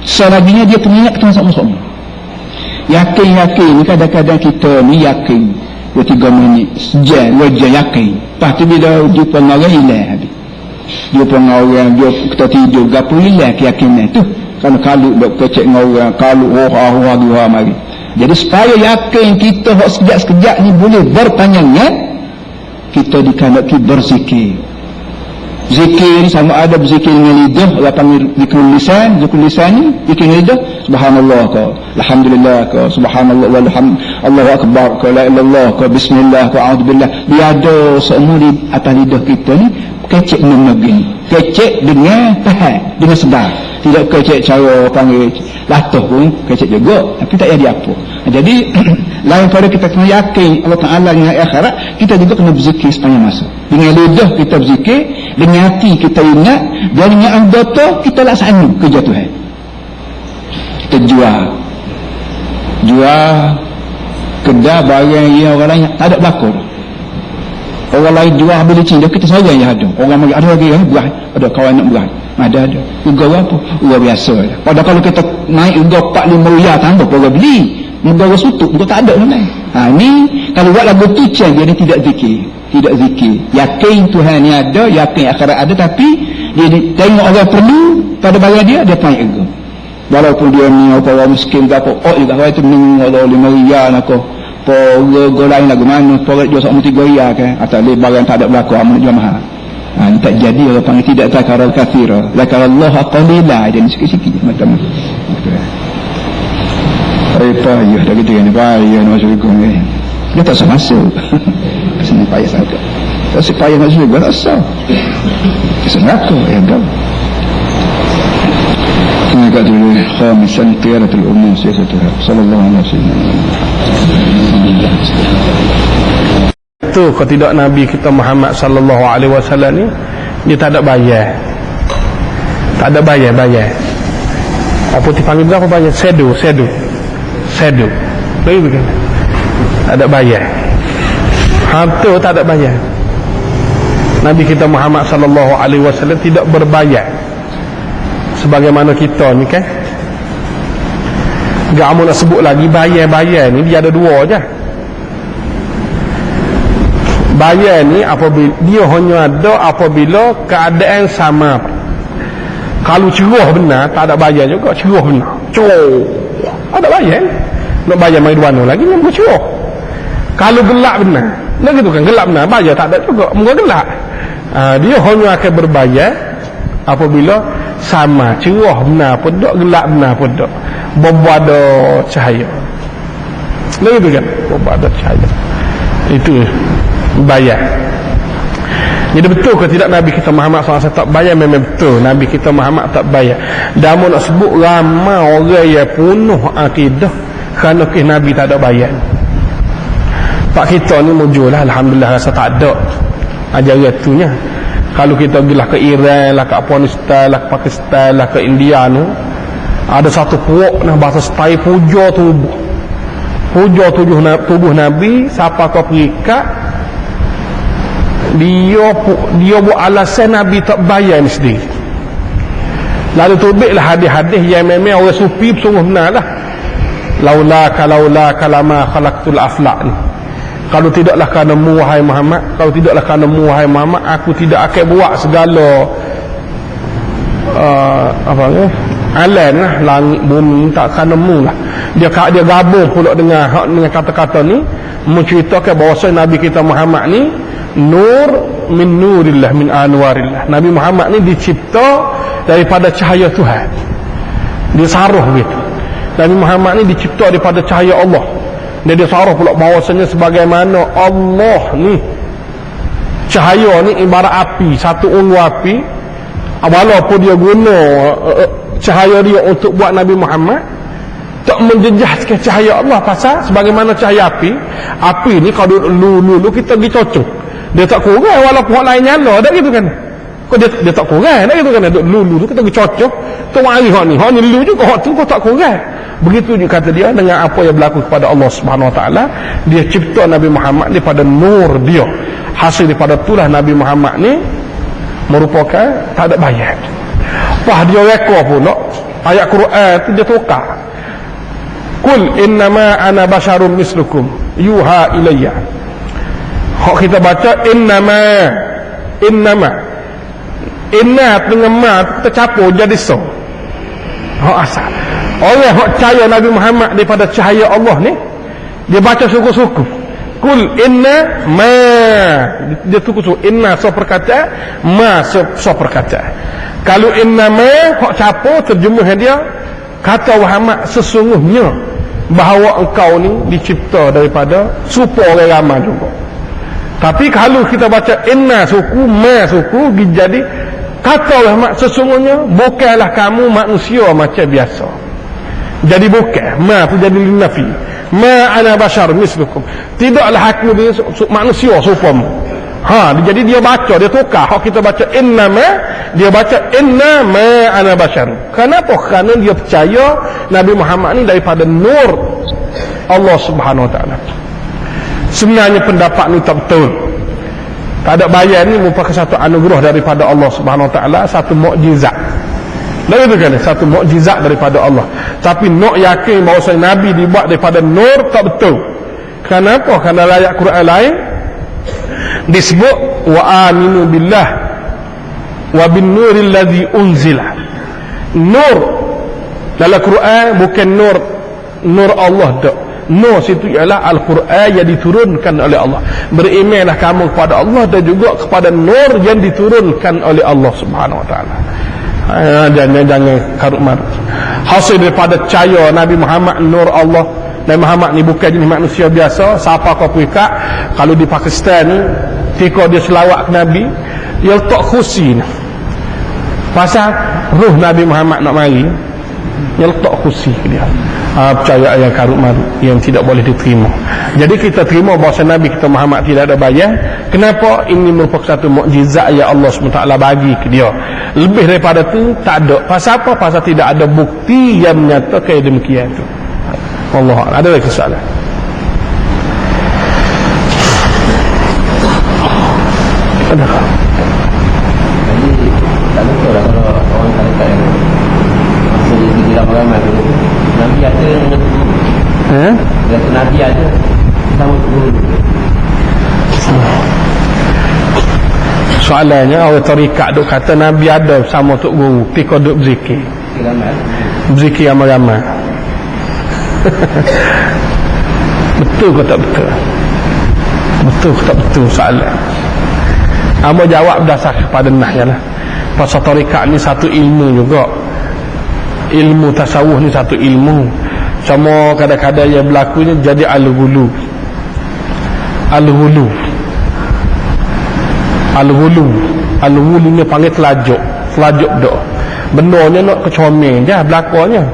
Speaker 1: selagi dia pengingat Tuhan sama-sama. Yakin ni kadang-kadang kita ni yakin 2-3 minit sejam wajah yakin. Lepas tu bila jumpa dengan orang hilang habis. Jumpa dengan orang dia kita tidur gapo hilang keyakinan tu. Kalau kalut dok kecek dengan orang kalut dua mari. Jadi supaya yakin kita hak sekejap-sekejap ni boleh berpanjangnya, kita dikandaki berzikir. Zikir ni sama ada berzikir dengan lidah, Allah panggil zikir lisan ni zikir dengan lidah, subhanallah ke, alhamdulillah ke, subhanallah Allahu akbar ke, la ilallah ke, bismillah ke, a'udzubillah. Dia ada semua di atas lidah kita ni kecek dengan begini, kecek dengan tahan, dengan sedar, tidak kecek cara panggil latuh pun kecek juga, tapi tak jadi apa. Jadi lain pada kita kena yakin Allah Ta'ala dengan akhirat, kita juga kena berzikir sepanjang masa. Dengan lidah kita berzikir, dengan hati kita ingat, dan dengan anggota kita laksana kerja Tuhan. Kita jual kedai barang yang orang lain tak ada berlaku. Orang lain jual beli cinta, kita seorang yang ada. Orang ada lagi ya, buah, ada kawan nak buah, ada uga apa, uga biasa je. Padahal kalau kita naik uga 4-5 riyal tambah orang beli, uga sutuk bukan tak ada mana. Ni kalau buat lagu tu dia ni tidak zikir, yakin Tuhan ni ada, yakin akhirat ada, tapi dia tengok orang perlu pada barang dia pakai ego. Walaupun dia ni orang miskin ke apa, juga orang tu minum 5 riyal nak go lain lagu mana orang jual sama 3 riyal kan, atau barang tak ada berlaku amat jual mahal. Ini tak jadi, orang panggil tidak zakaral katsira, zakarallah qalila, dia ni sikit-sikit macam tu. Payah dah gitu kan, payah nak masuk hukum ni. Dia tak masuk. Sini payah sangat. Tak sepayah nak masuk hukum, tak sah. Kesengaku, kau. Ini kat dulu, khamisan qiyadatul umum siyasatuha. Sallallahu alaihi wasallam.
Speaker 2: Itu kalau tidak Nabi kita Muhammad sallallahu alaihi wasallam ni, dia tak ada bayar. Tak ada bayar. Apa dipanggil berapa bayar? Sedu. Lagi begini. Tak ada bayar. Harta tak ada bayar. Nabi kita Muhammad sallallahu alaihi wasallam tidak berbayar. Sebagaimana kita ni kan. Gamu nak sebut lagi bayar ni dia ada dua aja. Bayar ni apabila dia hanya ada apabila keadaan sama. Kalau cerah benar tak ada bayar juga, cerah benar. Ada bayar. Nak bayar mai duana lagi ni bukan cerah. Kalau gelap benar, lagi tu kan gelap benar bayar tak ada juga, muka gelap. Dia hanya akan berbayar apabila sama, cerah benar pun tak, gelap benar pun tak, berada cahaya. Lagi tu kan berada cahaya. Itu bayar. Jadi betul ke tidak Nabi kita Muhammad SAW tak bayar? Memang betul Nabi kita Muhammad tak bayar. Dan mau nak sebut ramai orang yang penuh akidah kerana Nabi tak ada bayar. Pak kita ni mujur lah, alhamdulillah rasa tak ada ajaran itunya. Kalau kita pergi lah ke Iran lah, ke Afghanistan lah, ke Pakistan lah, ke India ni, ada satu puak nah bahasa setai puja tubuh Nabi. Siapa kau perikat dia buat alasan Nabi tak bayar ni sendiri. Lalu tubiklah hadis-hadis yang memang orang sufi sungguh benar lah. Laula kalama khalaqtul aflaq ni. Kalau tidaklah kerana-Mu wahai Muhammad, aku tidak akan buat segala Alam lah, langit bumi takkan nemu lah. Dia gabung pula dengan kata-kata ni, menceritakan bahawa Nabi kita Muhammad ni nur min nurillah, min anwarillah. Nabi Muhammad ni dicipta daripada cahaya Tuhan. Dia saruh gitu. Nabi Muhammad ni dicipta daripada cahaya Allah. Dan dia saruh pula bahawasanya sebagaimana Allah ni, cahaya ni ibarat api, satu ulu api. Walaupun dia guna cahaya dia untuk buat Nabi Muhammad, tak menjejaskan cahaya Allah. Pasal sebagaimana cahaya api ni kalau lulu kita pergi cocok, dia tak kurang walaupun orang lain nyala dah gitu kan. Kau dia tak kurang dah gitu kan. Lulu tu kita pergi cocok, tu mari hak ni lulu juga, hak tu kau tak kurang. Begitu juga kata dia dengan apa yang berlaku kepada Allah Subhanahu Wa Taala. Dia cipta Nabi Muhammad daripada nur dia. Hasil daripada itulah Nabi Muhammad ni merupakan tak ada bayar. Wah, dia reka pula ayat Quran tu dia tukar. Qul innama ana basyarum mislukum yuha ilayya. Hak kita baca innama inna dengan ma tercampur jadi so. Hak asal. Orang hak percaya Nabi Muhammad daripada cahaya Allah ni, dia baca suku-suku. Kul inna ma, dia suku-suku. Inna so perkataan, ma so perkataan. Kalau inna ma hak campur, terjemah dia kata Muhammad sesungguhnya bahawa engkau ni dicipta daripada suku orang ramai juga. Tapi kalau kita baca inna suku, ma suku, jadi kata Muhammad sesungguhnya bukanlah kamu manusia macam biasa. Jadi bukan, ma tu jadi linafi. Ma ana bashar mislukum. Tidaklah aku ni manusia serupamu. Jadi dia baca, dia tukar. Hak kita baca inna ma, dia baca inna ma ana bashar. Kenapa? Kerana dia percaya Nabi Muhammad ni daripada nur Allah Subhanahu Wa Taala. Sebenarnya pendapat ni tak betul. Tak ada bayar ni merupakan satu anugerah daripada Allah Subhanahu Wa Taala, satu mukjizat. Lalu itu kan satu mukjizat daripada Allah. Tapi nak yakin bahawa Nabi dibuat daripada nur tak betul. Kenapa? Kerana ayat Quran lain disebut wa aminu billah wa bin nuril ladzi unzila. Nur dalam Quran bukan nur Allah dak. Nur situ ialah Al-Quran yang diturunkan oleh Allah. Berimanlah kamu kepada Allah dan juga kepada nur yang diturunkan oleh Allah Subhanahu Wa Taala. Jangan karut marut. Hasil daripada cahaya Nabi Muhammad, nur Allah. Nabi Muhammad ni bukan jenis manusia biasa. Siapa kau pikat, kalau di Pakistan ni ketika dia selawat ke Nabi, dia letak kursi ni. Pasal ruh Nabi Muhammad nak mari, dia letak kursi ke dia. Percaya yang karut marut yang tidak boleh diterima. Jadi kita terima bahawa Nabi kita Muhammad tidak ada bayar. Kenapa? Ini merupakan satu mukjizat yang Allah SWT bagi ke dia. Lebih daripada itu tak ada. Pasal apa? Pasal tidak ada bukti yang menyatakan demikian itu. Allah, ada lagi soalan? Ada.
Speaker 3: Tak betul lah kalau orang kata masa dia dalam agama tu Nabi ada dengan guru. Kata Nabi ada sama guru.
Speaker 2: Soalannya orang tarikat duk kata Nabi ada sama tok guru ketika duk berzikir. Berzikir ramai-ramai. Betul ke tak betul? Betul ke tak betul soalan? Amba jawab berdasar kepada nahnya lah. Pasal tarikat ni satu ilmu juga. Ilmu tasawuf ni satu ilmu. Sama kadang-kadang yang berlakunya jadi al-ghulu. Al-ghulu ni panggil telajuk. Telajuk doa. Benarnya nak kecomel je berlakunya.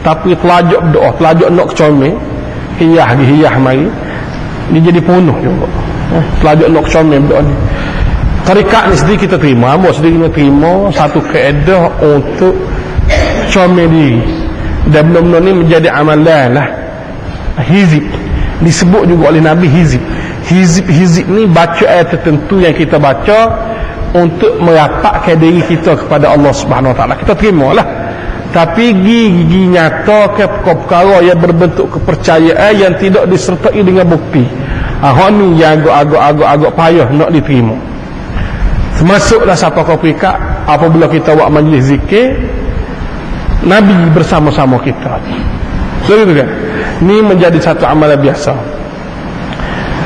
Speaker 2: Tapi telajuk doa, telajuk nak kecomel, hiyah mari. Dia jadi penuh juga. Telajuk nak kecomel doa ni. Tarikat ni sendiri kita terima. Amba sendiri kita terima satu kaedah untuk comel diri. Dan benda-benda ni menjadi amalan lah. Hizib disebut juga oleh Nabi hizib. Hizib ni baca ayat tertentu yang kita baca untuk merapatkan diri kita kepada Allah Subhanahu Wa Taala. Kita terima lah. Tapi gigi nyata ke perkara yang berbentuk kepercayaan yang tidak disertai dengan bukti. Hak ni yang agak payah nak diterima. Termasuklah siapa kau pikat apabila kita buat majlis zikir, Nabi bersama-sama kita. Begitu kan? Ni menjadi satu amalan biasa.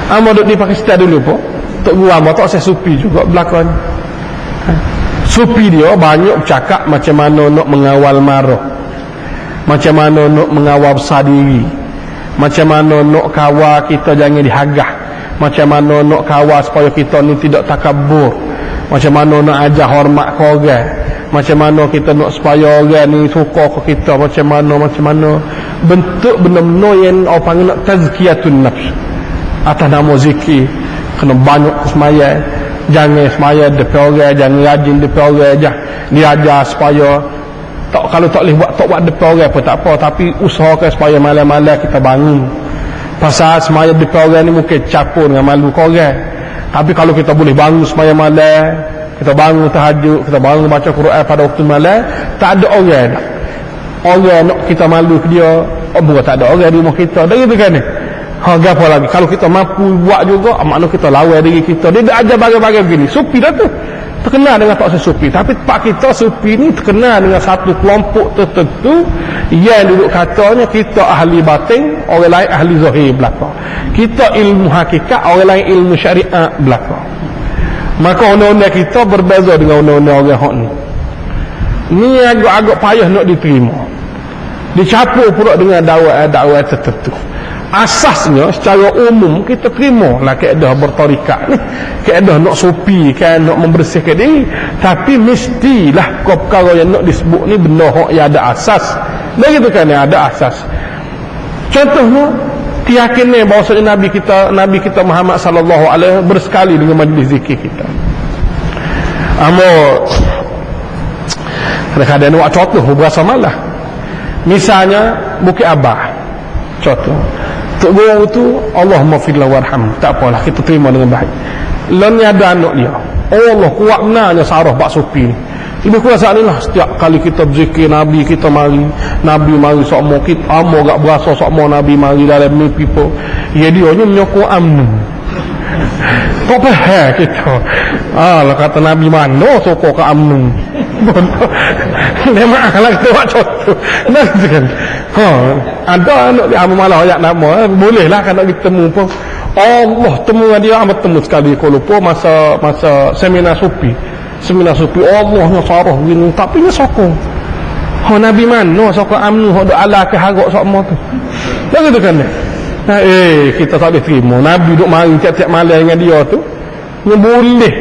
Speaker 2: Amo duduk di Pakistan dulu po. Tok gua amo tok saya supi juga belakang. Supi dia banyak cakap macam mana nak mengawal marah. Macam mana nak mengawal besar diri. Macam mana nak kawal kita jangan dihagah. Macam mana nak kawal supaya kita ni tidak takabur. Macam mana nak ajar hormat ke orang. Macam mana kita nak supaya orang ni suka ke kita. Macam mana bentuk benar-benar yang orang panggil nak tazkiyatun nafs. Atas nama zikir kena banyak semaya. Jangan semaya depan orang, jangan rajin depan orang aja. Diajar supaya kalau tak boleh buat depan orang pun tak apa, tapi usahakan supaya malam-malam kita bangun. Pasal semaya depan orang ni mungkin capur dengan malu ke orang. Tapi kalau kita boleh bangun semaya malam, kita bangun tahajud, kita bangun baca Quran pada waktu malam, tak ada orang dah. Orang nak kita malu ke dia, bukan tak ada orang di rumah kita. Dah gitu kan ni. Apa lagi kalau kita mampu buat juga, makna kita lawan diri kita. Dia dah ajar bagai-bagai begini. Supi dah tu terkenal dengan tak sesupi, tapi tempat kita supi ni terkenal dengan satu kelompok tertentu yang duduk katanya kita ahli batin, orang lain ahli zahir belaka. Kita ilmu hakikat, orang lain ilmu syariat belaka. Maka undang-undang kita berbeza dengan undang-undang orang hak ni. Ni agak-agak payah nak diterima. Dicampur pula dengan dakwah tertentu. Asasnya secara umum kita terima lah kaedah bertarikat ni, kaedah nak supi kan, nak membersihkan diri, tapi mestilah perkara yang nak disebut ni benda yang ada asas. Dan gitu kan, ada asas. Contohnya keyakinan bahawasanya Nabi kita Muhammad sallallahu alaihi wasallam bersekali dengan majlis zikir kita. Kadang-kadang nak contoh berasa malah. Misalnya Bukit Abah. Contoh Tok Guru tu Allahumma firlah warham, tak apalah kita terima dengan baik. Lalu ada anak dia, Allah kuat benarnya sarah bak supi ni. Lebih kurang saat ni lah, setiap kali kita berzikir Nabi kita mari, Nabi mari sokmo kita, amo gak berasa sokmo Nabi mari dalam mimpi pun. Ya dia ni menyokong amnu. Kok faham kita? Lah kata Nabi mana sokong ke amnu. Memang lah kita buat contoh. Nah kan. Ada anak dia malah ayat nama, boleh lah kan nak bertemu pun. Allah temu dia amat temu sekali kalau lupa masa seminar supi. Seminar supi Allahnya sarah gini, tapi dia sokong. Nabi mana sokong amnu hok ala ke harok sokmo tu. Dah gitu kan. Kita tak boleh terima Nabi duk mari tiap-tiap malam dengan dia tu. Dia boleh.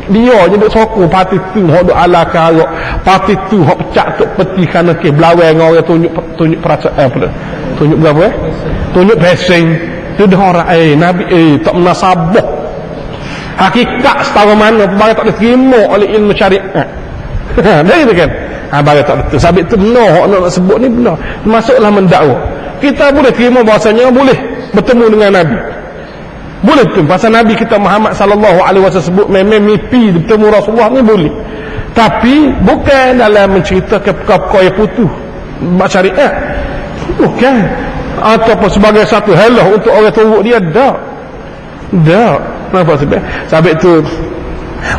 Speaker 2: Dia je duk sokong parti tu hok duk ala ke harok. Parti tu hok pecah tok peti kana ke belawai dengan orang tunjuk perasaan tunjuk berapa tunjuk passing tu dah orang Nabi tak menasabah hakikat setara mana bagi tak diterima oleh ilmu syariat. Dah gitu kan. Bagi tak betul sabit tu benar hok nak sebut ni benar, masuklah mendakwa. Kita boleh terima bahasanya boleh bertemu dengan Nabi, boleh tu pasal Nabi kita Muhammad sallallahu alaihi wasallam sebut memang mimpi bertemu Rasulullah ni boleh, tapi bukan dalam menceritakan perkara-perkara yang putus syariat, bukan, ataupun sebagai satu halah untuk orang turut dia. Tak nampak sebab tu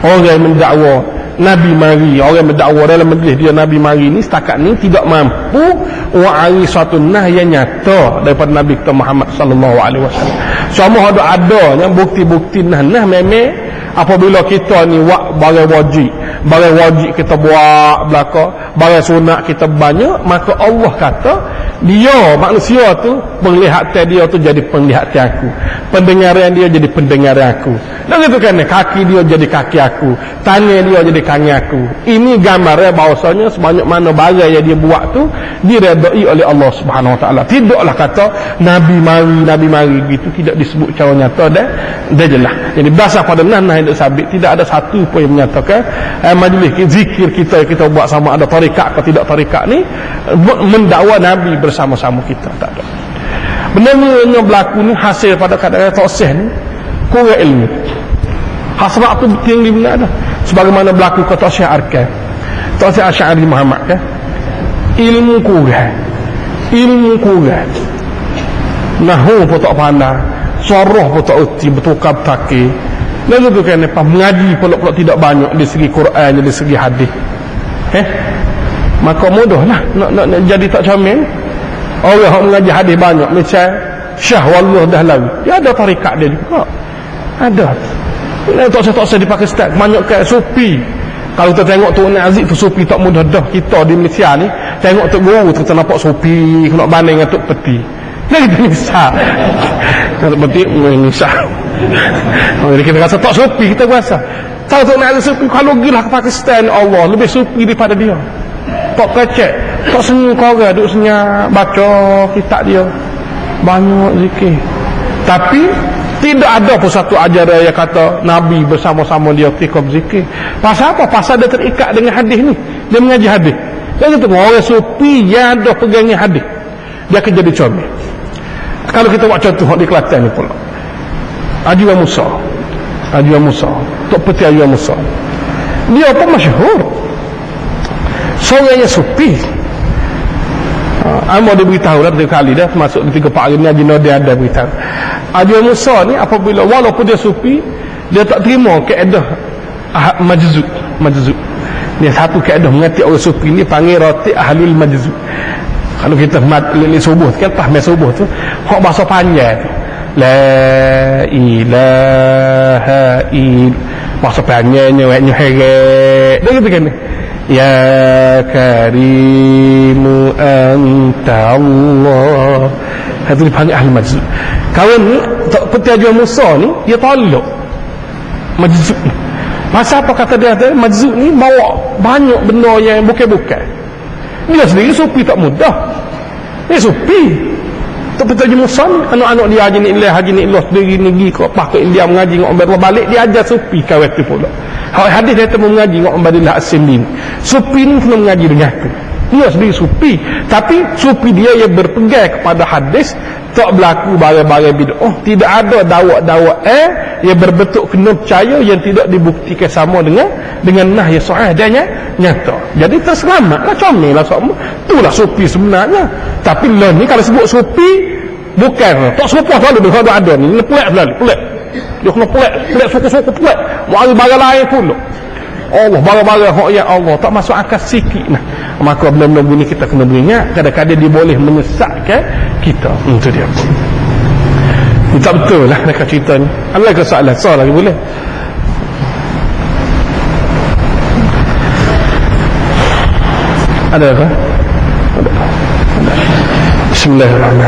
Speaker 2: orang yang mendakwa Nabi mari, orang mendakwa dalam majlis dia Nabi mari ni setakat ni tidak mampu wa'ari suatu nah yang nyata daripada Nabi kita Muhammad sallallahu alaihi wasallam. Semua ada yang bukti-bukti nah memang apabila kita ni barang wajib kita buat belaka, barang sunat kita banyak, maka Allah kata dia manusia tu penglihatan dia tu jadi penglihatan aku, pendengaran dia jadi pendengaran aku. Dan gitu kan, kaki dia jadi kaki aku, tangan dia jadi tangan aku. Ini gambarnya bahawasanya sebanyak mana barang yang dia buat tu diredai oleh Allah Subhanahu Wa Taala. Tidaklah kata Nabi mari gitu, tidak disebut cara nyata dah jelas. Jadi berdasar pada nah yang sabit, tidak ada satu pun yang menyatakan majlis zikir kita buat sama ada tarikat atau tidak tarikat ni mendakwa Nabi bersama-sama kita, tak ada. Benda-benda berlaku ni hasil pada kadang-kadang toksih ni kurang ilmu. Hasrat tu tinggi benar dah. Sebagaimana berlaku ke toksih arkan, toksih Asy'ari Muhammad kan, ilmu kurang, nahu pun tak pandai, sorah pun tak erti, bertukar takir. Lalu tu kan mengaji pula tidak banyak dari segi Quran, dari segi hadis. maka mudahlah nak jadi tak comel. Orang yang mengaji hadis banyak macam Syah Wallah Dahlawi, dia ada tarikat dia juga, ada. Tak usah di Pakistan banyak kat Sufi. Kalau kita tengok tu Aziz tu Sufi tak mudah dah. Kita di Malaysia ni tengok tu guru tu kita nampak Sufi nak banding dengan Tok Peti. Jadi kita misal Tok Peti misal. Jadi kita rasa tak Sufi, kita rasa kalau tu Aziz Sufi, kalau gilah ke Pakistan, Allah lebih Sufi daripada dia. Tak kecek, tak senyum kau orang duduk senyap baca kitab dia, banyak zikir. Tapi tidak ada pun satu ajaran yang kata Nabi bersama-sama dia ketika berzikir. Pasal apa? Pasal dia terikat dengan hadis ni. Dia mengaji hadis. Dia kata orang Sufi yang ada pegangnya hadis, dia akan jadi comel. Kalau kita buat contoh di Kelantan ni pula, Haji Musa, Tok Peti Haji Musa, dia pun masyhur seorangnya Sufi. Amo dia beritahu dah 3 kali dah, masuk di 3-4 hari ni Haji Nodia ada beritahu. Haji Musa ni apabila walaupun dia Sufi, dia tak terima kaedah majzub. Dia satu kaedah mengerti orang Sufi ni panggil roti ahlul majzub. Kalau kita lili subuh kan tahmid subuh tu hak bahasa panjang tu, la ilaha illallah, bahasa panjangnya waknya heret dia kata kan, ya karimu anta Allah. Itu dipanggil ahli majzub. Kawan ni Peti Haji Musa ni dia tolak majzub ni. Masa apa kata dia majzub ni bawa banyak benda yang bukan-bukan. Dia sendiri Sufi tak mudah. Dia Sufi. Tok Peti Haji Musa ni anak-anak dia Haji ni ilah sendiri pergi ke pakai India mengaji dengan Umar balik dia ajar Sufi kawan tu pula. Hadis dia temu mengaji dengan Ubaidillah As-Sindi. Sufi ni kena mengaji dengan aku. Dia sendiri Sufi, tapi Sufi dia yang berpegang kepada hadis, tak berlaku barang-barang bid'ah. Tidak ada dakwah yang berbentuk kena percaya yang tidak dibuktikan sama dengan nahyi sahih dan nyata. Jadi terselamatlah, comellah semua. Itulah Sufi sebenarnya. Tapi lah ni kalau sebut Sufi bukan tak serupa selalu dengan ada ni. Ini pelik selalu. Dia kena pelik suku-suku pelik. Mau ada barang lain pula. Allah barang-barang hak ya Allah tak masuk akal sikit nah. Maka benda-benda begini kita kena beringat, kadang-kadang dia boleh menyesatkan kita. Itu dia. Tak betul lah mereka cerita ni. Allah ke soalan lagi boleh. Ada apa? Ada. Bismillahirrahmanirrahim.